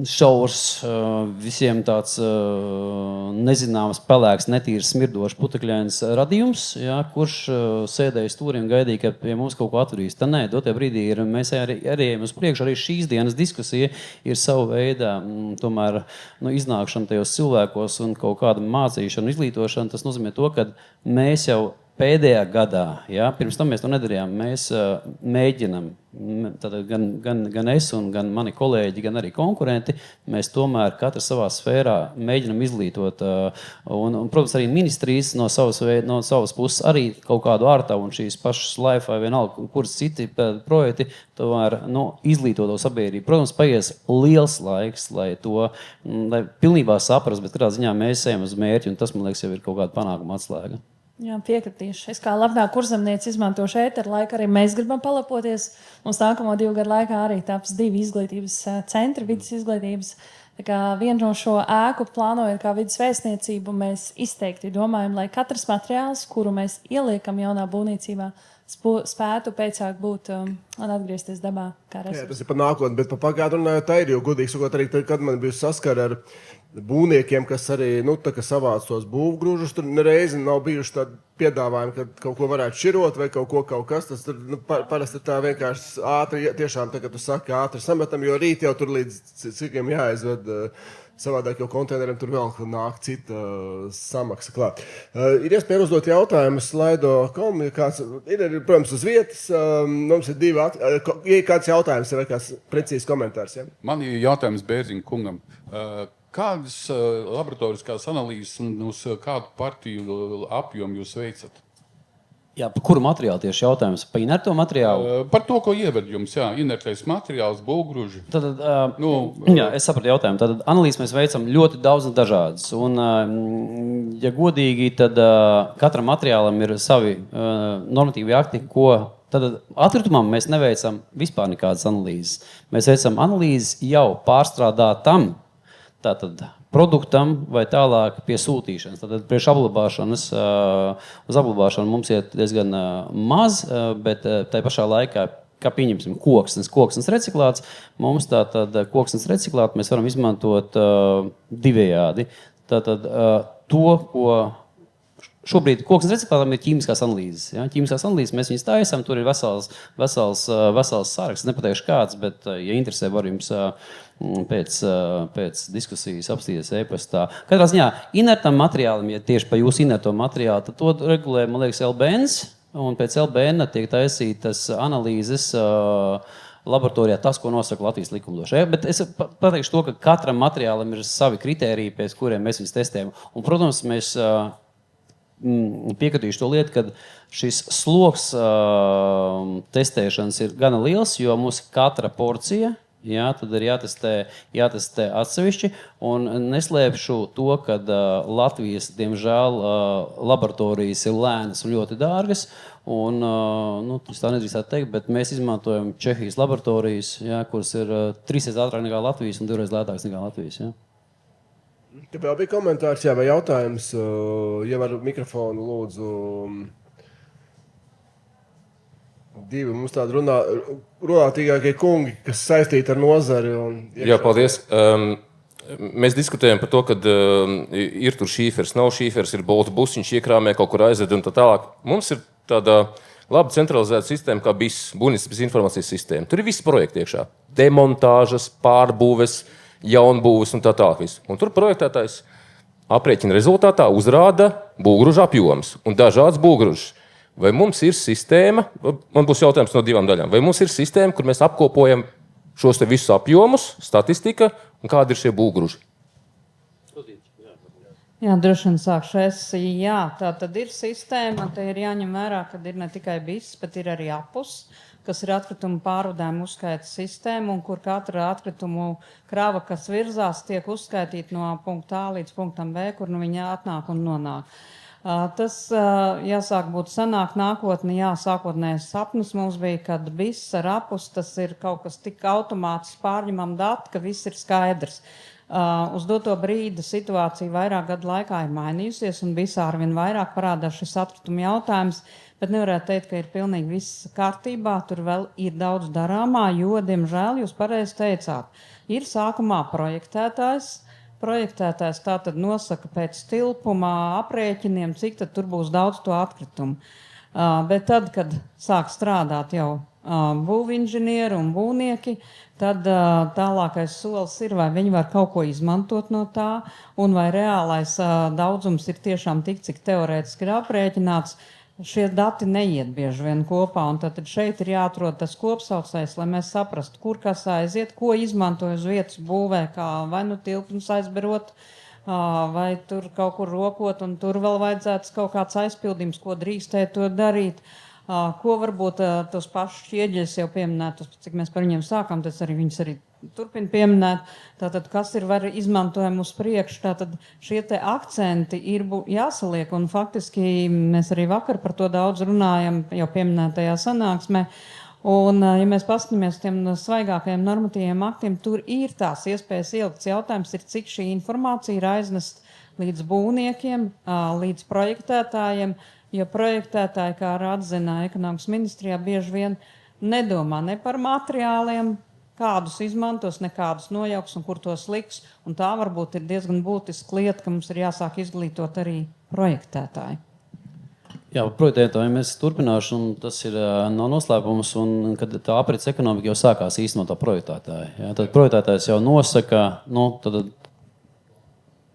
šaurs, visiem tāds nezināms, pelēks, netīrs, smirdošs, putekļains radījums, ja, kurš sēdēja stūrī un gaidīja, ka pie mums kaut ko atturīs. Tad nē, dotie brīdī mēs arī ejam uz priekšu. Arī šīs dienas diskusija ir savu veidā tomēr iznākšana tajos cilvēkos un kaut kāda mācīšana, izglītošana. Tas nozīmē to, ka mēs jau pēdējā gadā, ja, pirms tam mēs to nedarījām, mēs mēģinām, gan es un gan mani kolēģi, gan arī konkurenti, mēs tomēr katrs savā sfērā mēģinām izglītot. Un, protams, arī ministrijas no savas puses arī kaut kādu ārtavu un šīs pašas Life vai vienalga, kuras citi projekti tomēr izglītoto sabiedrību. Protams, paies liels laiks, lai pilnībā saprast, bet katrā ziņā mēs ejam uz mērķi, un tas, man liekas, jau ir kaut kāda panākuma atslēga. Jā, piekritīšu. Es kā labāk kurzemniece izmantošu ēteru laiku, arī mēs gribam palapoties. Mums nākamo 2 gadu laikā arī taps 2 izglītības centri, vidas izglītības. Tā kā vienu no šo ēku plānojot kā vidas vēstniecību, mēs izteikti domājam, lai katrs materiāls, kuru mēs ieliekam jaunā būvniecībā, spētu pēcāk būt un atgriezties dabā kā resursi. Jā, tas ir par nākotni, bet par pagātni runājot, tā ir, jo godīgi sakot, arī tad, kad man bija saskara ar būvniekiem, kas arī savāc tos būvgrūžus, tur nereizi nav bijuši tādi piedāvājumi, ka kaut ko varētu šķirot vai kaut kas. Tas tur parasti tā vienkārši ātri, tiešām tā, ka tu saki ātri sametam, jo rīt jau tur līdz cikiem jāaizved. Savādāk jau konteineriem tur vēl nāk cita samaksa klāt. Ir iespēja uzdot jautājumus Slido.com. Ir, protams, uz vietas. Mums ir 2. Ja kāds jautājums vai kāds precīzs komentārs? Ja? Man ir jautājums Bērziņa kungam. Kādas laboratoriskās analīzes un uz kādu partiju apjomu jūs veicat? Jā, par kuru materiālu tieši jautājums? Par inerto materiālu? Par to, ko ieved jums, jā, inertais materiāls, būvgrūži. Jā, es sapratu jautājumu. Tad analīzes mēs veicam ļoti daudz un dažādas. Un, ja godīgi, tad katram materiālam ir savi normatīvi akti, ko tad atkritumam mēs neveicam vispār nekādas analīzes. Mēs veicam analīzes jau pārstrādātam tātad produktam vai tālāk pie sūtīšanas. Tātad priekš apglabāšanas, uz apglabāšanu mums iet diezgan maz, bet tai pašā laikā, kā pieņemsim, koksnes reciklāts, mums tātad koksnes reciklātu mēs varam izmantot divējādi. Tātad to, ko šobrīd koksnes reciklātam ir ķīmiskās analīzes. Ja? Ķīmiskās analīzes mēs viņus taisam, tur ir vesels saraksts, nepateikšu kāds, bet, ja interesē, var jums pēc diskusijas apstīties e-pastā. Katrā ziņā inertam materiālam, ja tieši par jūsu inerto materiālu, tad to regulē, man liekas, LBN, un pēc LBN tiek taisītas analīzes laboratorijā tas, ko nosaka Latvijas likumdošana. Bet es pateikšu to, ka katram materiālam ir savi kritēriji, pēc kuriem mēs viņus testējam. Un, protams, mēs piekritīšu to lietu, ka šis sloks testēšanas ir gana liels, jo mums katra porcija, jā, tad ir jātestē atsevišķi, un neslēpšu to, ka Latvijas, diemžēl, laboratorijas ir lēnas un ļoti dārgas, un, tas tā nedrīkstētu teikt, bet mēs izmantojam Čehijas laboratorijas, jā, kuras ir 3 ātrāk nekā Latvijas un 2 latākas nekā Latvijas, jā. Te vēl bija komentārs, jā, vai jautājums, ja var mikrofonu lūdzu. 2 mums tādi runātīgākie kungi, kas saistīti ar nozari. Jā, paldies. Mēs diskutējam par to, ka ir tur šīfers, nav šīfers, ir bolta busiņš, iekrāmē kaut kur aizved un tā tālāk. Mums ir tāda laba centralizēta sistēma, kā BIS, Būvniecības informācijas sistēma. Tur ir visi projekti iekšā. Demontāžas, pārbūves, jaunbūves un tā tālāk. Un tur projektētājs aprēķina rezultātā uzrāda būvgrūžu apjomus un dažādas būvgrūžas. Vai mums ir sistēma, man būs jautājums no 2 daļām, vai mums ir sistēma, kur mēs apkopojam šos te visus apjomus, statistika un kādi ir šie būvgrūži? Jā, droši vien sākšu es. Jā, tā tad ir sistēma, te ir jāņem vērā, ka ir ne tikai BIS, bet ir arī APUS, kas ir atkritumu pārvadājumu uzskaitas sistēma, un kur katra atkritumu krava, kas virzās, tiek uzskaitīta no punkta A līdz punktam B, kur viņa atnāk un nonāk. Tas, jāsāk būt sanāk nākotni, jā, sākotnējais sapnis mums bija, kad BIS ar APUS, tas ir kaut kas tik automātiski pārņemam dati, ka viss ir skaidrs. Uz doto brīdi situācija vairāk gadu laikā ir mainījusies, un visā arvien vairāk parādās šis atkrituma jautājums, bet nevarētu teikt, ka ir pilnīgi viss kārtībā, tur vēl ir daudz darāmā, jo, diemžēl, jūs pareizi teicāt, ir sākumā projektētājs tā tad nosaka pēc tilpuma aprēķiniem, cik tad tur būs daudz to atkritumu. Bet tad, kad sāk strādāt jau būvinženieri un būvnieki, tad tālākais solis ir, vai viņi var kaut ko izmantot no tā, un vai reālais daudzums ir tiešām tik, cik teorētiski ir aprēķināts, šie dati neiet bieži vien kopā. Tad šeit ir jāatrod tas kopsaucējs, lai mēs saprastu, kur kas aiziet, ko izmantoja uz vietas būvē, kā vai nu tilpnes aizberot, vai tur kaut kur rokot, un tur vēl vajadzētu kaut kāds aizpildījums, ko drīkstēja to darīt. Ko varbūt tos pašus ķieģeļus jau pieminēt, cik mēs par viņiem sākam, tas arī viņus arī turpina pieminēt. Tātad, kas ir var izmantojami uz priekšu, tātad šie te akcenti ir jāsaliek, un faktiski mēs arī vakar par to daudz runājam, jau pieminētajā sanāksmē. Un, ja mēs paskatāmies tiem svaigākajiem normatīviem aktiem, tur ir tās iespējas ielikt. Jautājums ir, cik šī informācija ir aiznest līdz būvniekiem, līdz projektētājiem, jo projektētāji, kā atzina ekonomikas ministrijā, bieži vien nedomā ne par materiāliem, kādus izmantos, nekādus nojauks un kur tos liks. Un tā varbūt ir diezgan būtiska lieta, ka mums ir jāsāk izglītot arī projektētāji. Jā, projektētājiem mēs turpināšu, un tas ir nav noslēpums, un kad tā aprits ekonomika jau sākās īstenot tā projektētāji. Ja, tad projektētājs jau nosaka,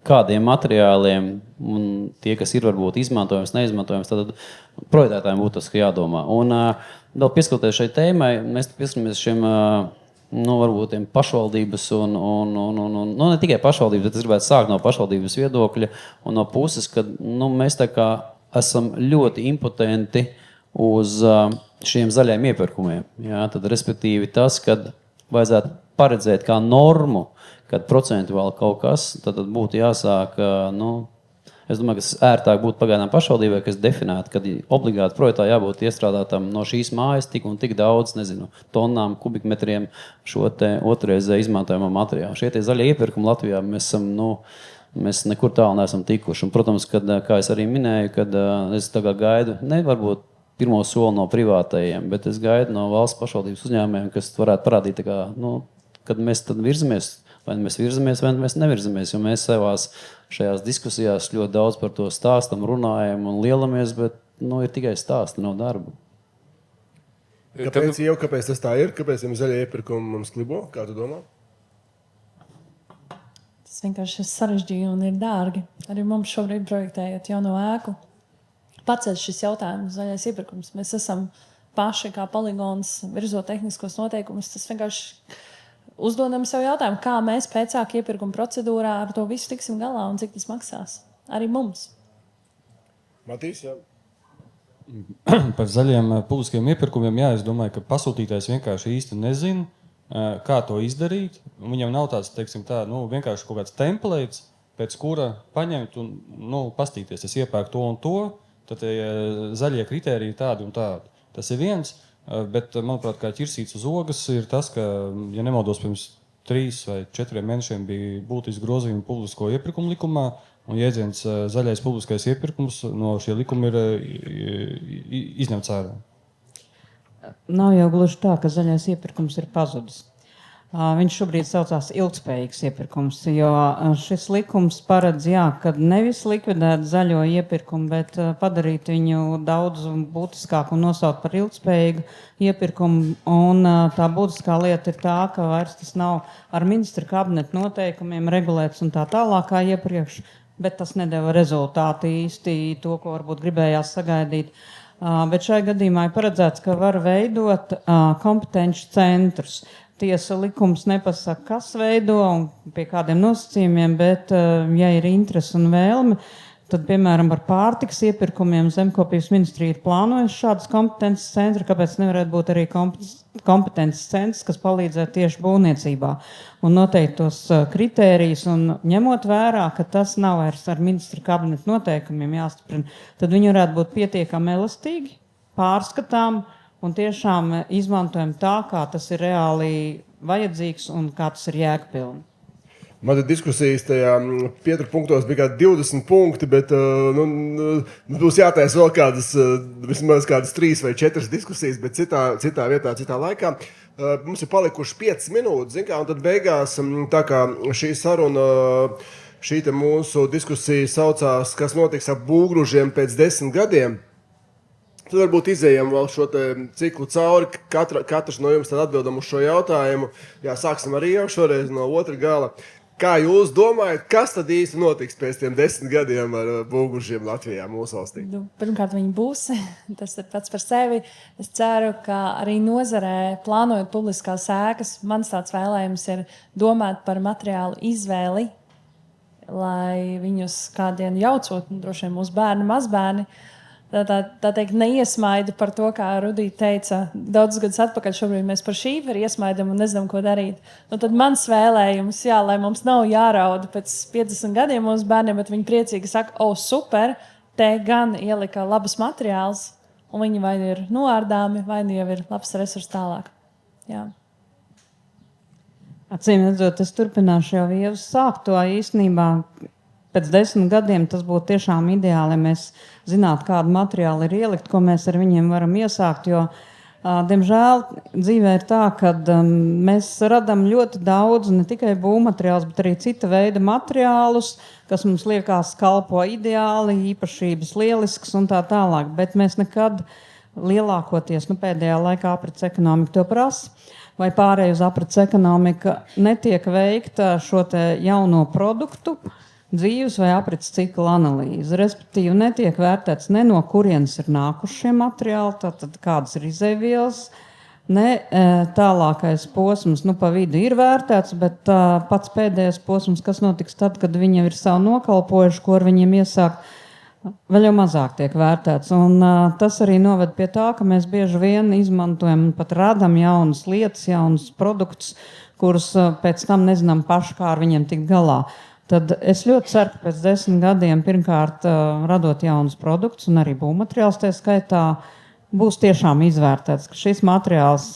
kādiem materiāliem, un tie, kas ir varbūt izmantojams, neizmantojams, tad projektētājiem būtu tas jādomā. Un vēl pieskatoties šai tēmai, mēs pieskaramies šiem varbūt tiem pašvaldības un ne tikai pašvaldības, bet es gribētu sākt no pašvaldības viedokļa un no puses, ka mēs tā kā esam ļoti impotenti uz šiem zaļajiem iepirkumiem. Jā, tad respektīvi tas, kad vajadzētu paredzēt kā normu, kad procentuāli kaut kas, tad būtu jāsāk, es domāju, ka ērtāk būtu pagaidām pašvaldībai, kas definētu, kad obligāti projektā jābūt iestrādātam no šīs mājas tik un tik daudz, tonnām, kubikmetriem šo te otrreiz izmantojamo materiālu. Šie tie zaļie iepirkumi Latvijā mēs nekur tālu neesam tikuši. Un, protams, kad, kā es arī minēju, kad es tagad gaidu, varbūt pirmo soli no privātajiem, bet es gaidu no valsts pašvaldības uzņēmējiem, kas varētu parādīt, kad mēs tad virzamies, vai mēs virzamies, vai mēs nevirzamies, jo mēs šajās diskusijās ļoti daudz par to stāstam, runājam un lielamies, bet ir tikai stāsti, nav darba. Kāpēc tas tā ir? Kāpēc jums zaļie iepirkumi mums klibo? Kā tu domā? Tas vienkārši ir sarežģīti un ir dārgi. Arī mums šobrīd projektējot jauno ēku. Paceļ šis jautājums, zaļais iepirkums. Mēs esam paši kā poligons virzot tehniskos noteikumus. Tas vienkārši uzdodam sev jautājumu, kā mēs pēcāk iepirkuma procedūrā ar to visu tiksim galā un cik tas maksās. Arī mums. Matīs, jā. Par zaļiem publiskiem iepirkumiem, jā, es domāju, ka pasūtītājs vienkārši īsti nezina, kā to izdarīt. Viņam nav tāds, vienkārši kaut kāds templates, pēc kura paņemt un pastīties. Es iepērku to un to, tad zaļie kritēriji tādi un tādi. Tas ir viens, bet, manuprāt, kā ķirsīts uz ogas ir tas, ka, ja nemaldos, pirms 3 vai 4 mēnešiem bija būtiski grozījumi publisko iepirkumu likumā, un jēdziens zaļais publiskais iepirkums no šie likumi ir izņemts ārā. Nav jau gluži tā, ka zaļais iepirkums ir pazudis. Viņš šobrīd saucās ilgspējīgs iepirkums, jo šis likums paredz, ka nevis likvidēt zaļo iepirkumu, bet padarīt viņu daudz būtiskāku un nosaukt par ilgspējīgu iepirkumu. Un tā būtiskā lieta ir tā, ka vairs tas nav ar ministra kabineta noteikumiem regulēts un tā tālāk kā iepriekš, bet tas nedeva rezultātu īsti to, ko varbūt gribējās sagaidīt. Bet šajā gadījumā ir paredzēts, ka var veidot kompetenci centrus. Tiesa likums nepasaka, kas veido un pie kādiem nosacījumiem, bet, ja ir interese un vēlme, tad, piemēram, par pārtikas iepirkumiem Zemkopības ministrija ir plānojusi šādas kompetences centri, kāpēc nevarētu būt arī kompetences centrs, kas palīdzētu tieši būvniecībā un noteiktos kritērijus, un ņemot vērā, ka tas nav vairs ar ministra kabineta noteikumiem jāstiprina, tad viņi varētu būt pietiekami elastīgi, pārskatām, un tiešām izmantojam tā, kā tas ir reāli vajadzīgs un kā tas ir jēgpilni. Man te diskusijas tajā pieturpunktos bija kādi 20 punkti, bet būs jātaisa vēl vismaz kādas 3 vai 4 diskusijas, bet citā vietā, citā laikā. Mums ir palikuši 5 minūtes, un tad beigās, tā kā šī saruna, šī mūsu diskusija saucās, kas notiks ap Būvgružiem pēc 10 gadiem. Tad varbūt izējam vēl šo ciklu cauri. Katrs no jums tad atbildam uz šo jautājumu. Jā, sāksim arī jau šoreiz no otra gala. Kā jūs domājat, kas tad īsti notiks pēc tiem 10 gadiem ar būgužiem Latvijā, mūsu valstī? Pirmkārt, viņi būs. Tas ir pats par sevi. Es ceru, ka arī nozarē, plānojot publiskās ēkas, mans tāds vēlējums ir domāt par materiālu izvēli, lai viņus kādien jaucot, droši vien mūsu bērni, mazbērni, tā teikt, neiesmaidu par to, kā Rudīte teica, daudzus gadus atpakaļ šobrīd mēs par šīferi iesmaidam un nezinām, ko darīt. Nu, tad mans vēlējums, jā, lai mums nav jārauda pēc 50 gadiem mūsu bērniem, bet viņi priecīgi saka, super, te gan ielika labus materiālus, un viņi vai nu ir noārdāmi, vai nu jau ir labs resurs tālāk. Jā. Acīm redzot, es turpināšu jau Ievas sākt to īstenībā. Pēc 10 gadiem tas būtu tiešām ideāli, ja mēs zinātu, kādu materiālu ir ielikt, ko mēs ar viņiem varam iesākt. Jo, diemžēl, dzīvē ir tā, ka mēs radām ļoti daudz ne tikai būvmateriālus, bet arī cita veida materiālus, kas mums liekas kalpo ideāli, īpašības lielisks un tā tālāk. Bet mēs nekad lielākoties, pēdējā laikā aprits ekonomika to prasa, vai pārēj uz aprits ekonomika netiek veikta šo te jauno produktu, dzīves vai aprits cikla analīze. Respektīvi, netiek vērtēts ne no kurienes ir nākuši šie materiāli, tātad kādas ir izēvielas, ne tālākais posms, pa vidu ir vērtēts, bet pats pēdējais posms, kas notiks tad, kad viņi ir savu nokalpojuši, ko ar viņiem iesākt, vēl jau mazāk tiek vērtēts. Un tas arī noved pie tā, ka mēs bieži vien izmantojam un pat radam jaunas lietas, jaunus produktus, kurus pēc tam nezinām paši, kā ar viņiem tikt galā. Tad es ļoti ceru, ka pēc 10 gadiem pirmkārt radot jaunus produktus un arī būvmateriāls tā skaitā būs tiešām izvērtēts, ka šis materiāls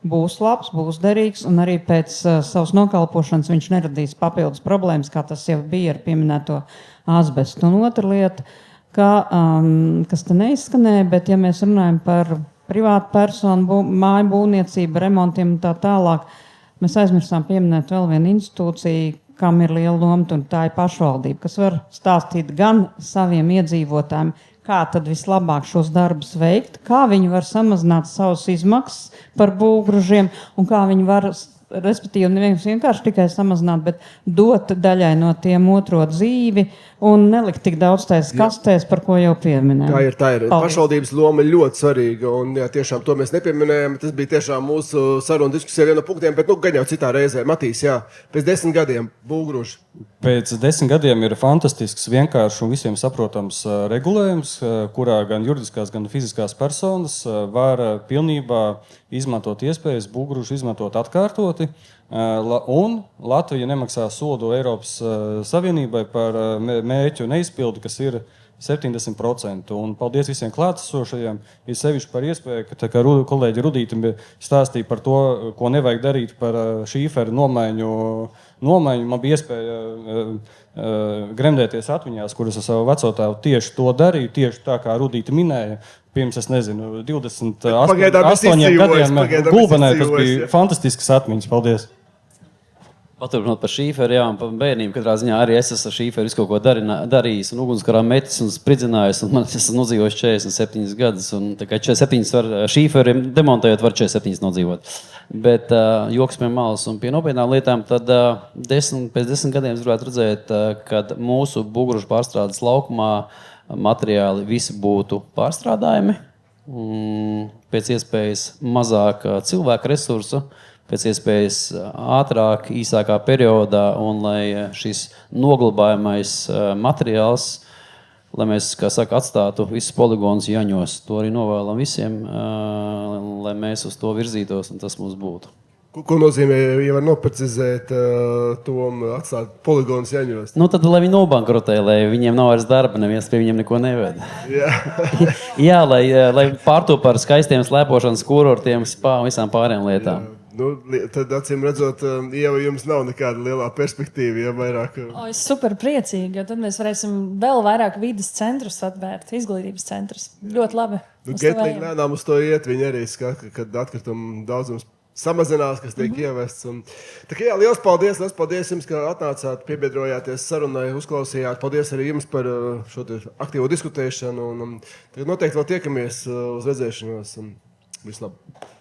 būs labs, būs derīgs un arī pēc savas nokalpošanas viņš neradīs papildus problēmas, kā tas jau bija ar pieminēto asbestu. Un otra lieta, kas te neizskanēja, bet ja mēs runājam par privātu personu māju būvniecību, remontiem un tā tālāk, mēs aizmirstām pieminēt vēl vienu institūciju, kam ir liela loma, un tā ir pašvaldība, kas var stāstīt gan saviem iedzīvotājiem, kā tad vislabāk šos darbus veikt, kā viņi var samazināt savus izmaksas par būvgružiem un kā viņi var, respektīvi, neviens vienkārši tikai samazināt, bet dot daļai no tiem otro dzīvi un nelikt tik daudz tais kastēs, par ko jau pieminējām. Tā ir. Pašvaldības loma ir ļoti svarīga, un jā, tiešām to mēs nepieminējām. Tas bija tiešām mūsu saruna diskusija viena no punktiem, bet gan jau citā reizē. Matīs, jā, pēc 10 gadiem būvgruži. Pēc 10 gadiem ir fantastisks, vienkāršs un visiem saprotams regulējums, kurā gan juridiskās, gan fiziskās personas var pilnībā izmantot iespējas būvgružu izmantot atkārtoti. Un Latvija nemaksā sodu Eiropas Savienībai par mērķu neizpildi, kas ir 70%. Un paldies visiem klātesošajiem, ir sevišķi par iespēju, ka kolēģi Rudīte stāstīja par to, ko nevajag darīt par šīferu nomaiņu. Man bija iespēja gremdēties atmiņās, kuras ar savu vecotēvu tieši to darīju, tieši tā kā Rudīte minēja. Pirms, 28 gadiem Gulbenē, tas bija fantastisks atmiņas. Paldies! Paturpinot par šīferu, jā, un par bērniem, katrā ziņā arī es esmu ar šīferu kaut ko darījis, un ugunskarā metis un spridzinājis, un man esmu nodzīvojis 47 gadus, un tā kā 47 var šīferu demontējot, var 47 nodzīvot. Bet joks pie malas un pie nopietnām lietām, tad pēc 10 gadiem es gribētu redzēt, kad mūsu būvgružu pārstrādes laukumā materiāli visi būtu pārstrādājami, pēc iespējas mazāk cilvēku resursu, pēc iespējas ātrāk, īsākā periodā, un lai šis noglabājamais materiāls, lai mēs, kā saka, atstātu visus poligonus jaņos. To arī novēlam visiem, lai mēs uz to virzītos, un tas mums būtu. Ko nozīmē, ja var noprecizēt to atstāt poligonus jaņos? Tad, lai viņi nobankrotē, lai viņiem nav vairs darba, neviens pie viņiem neko neved. Jā, lai pārto par skaistiem slēpošanas kurortiem, spā un visām pārējām lietām. Tad, acīm redzot, Ieva, jums nav nekāda lielā perspektīva, ja vairāk... Es super priecīgi, jo tad mēs varēsim vēl vairāk vides centrus atvērt, izglītības centrus. Ļoti labi. Getlīgi lēnām uz to iet, viņi arī skata, kad atkritumu daudzums samazinās, kas tiek ievests. Tā kā jā, liels paldies jums, ka atnācāt, piebiedrojāties sarunai, uzklausījāt. Paldies arī jums par šo aktīvo diskutēšanu. Tagad noteikti vēl tiekamies uz redzēšanos. Vislabāk!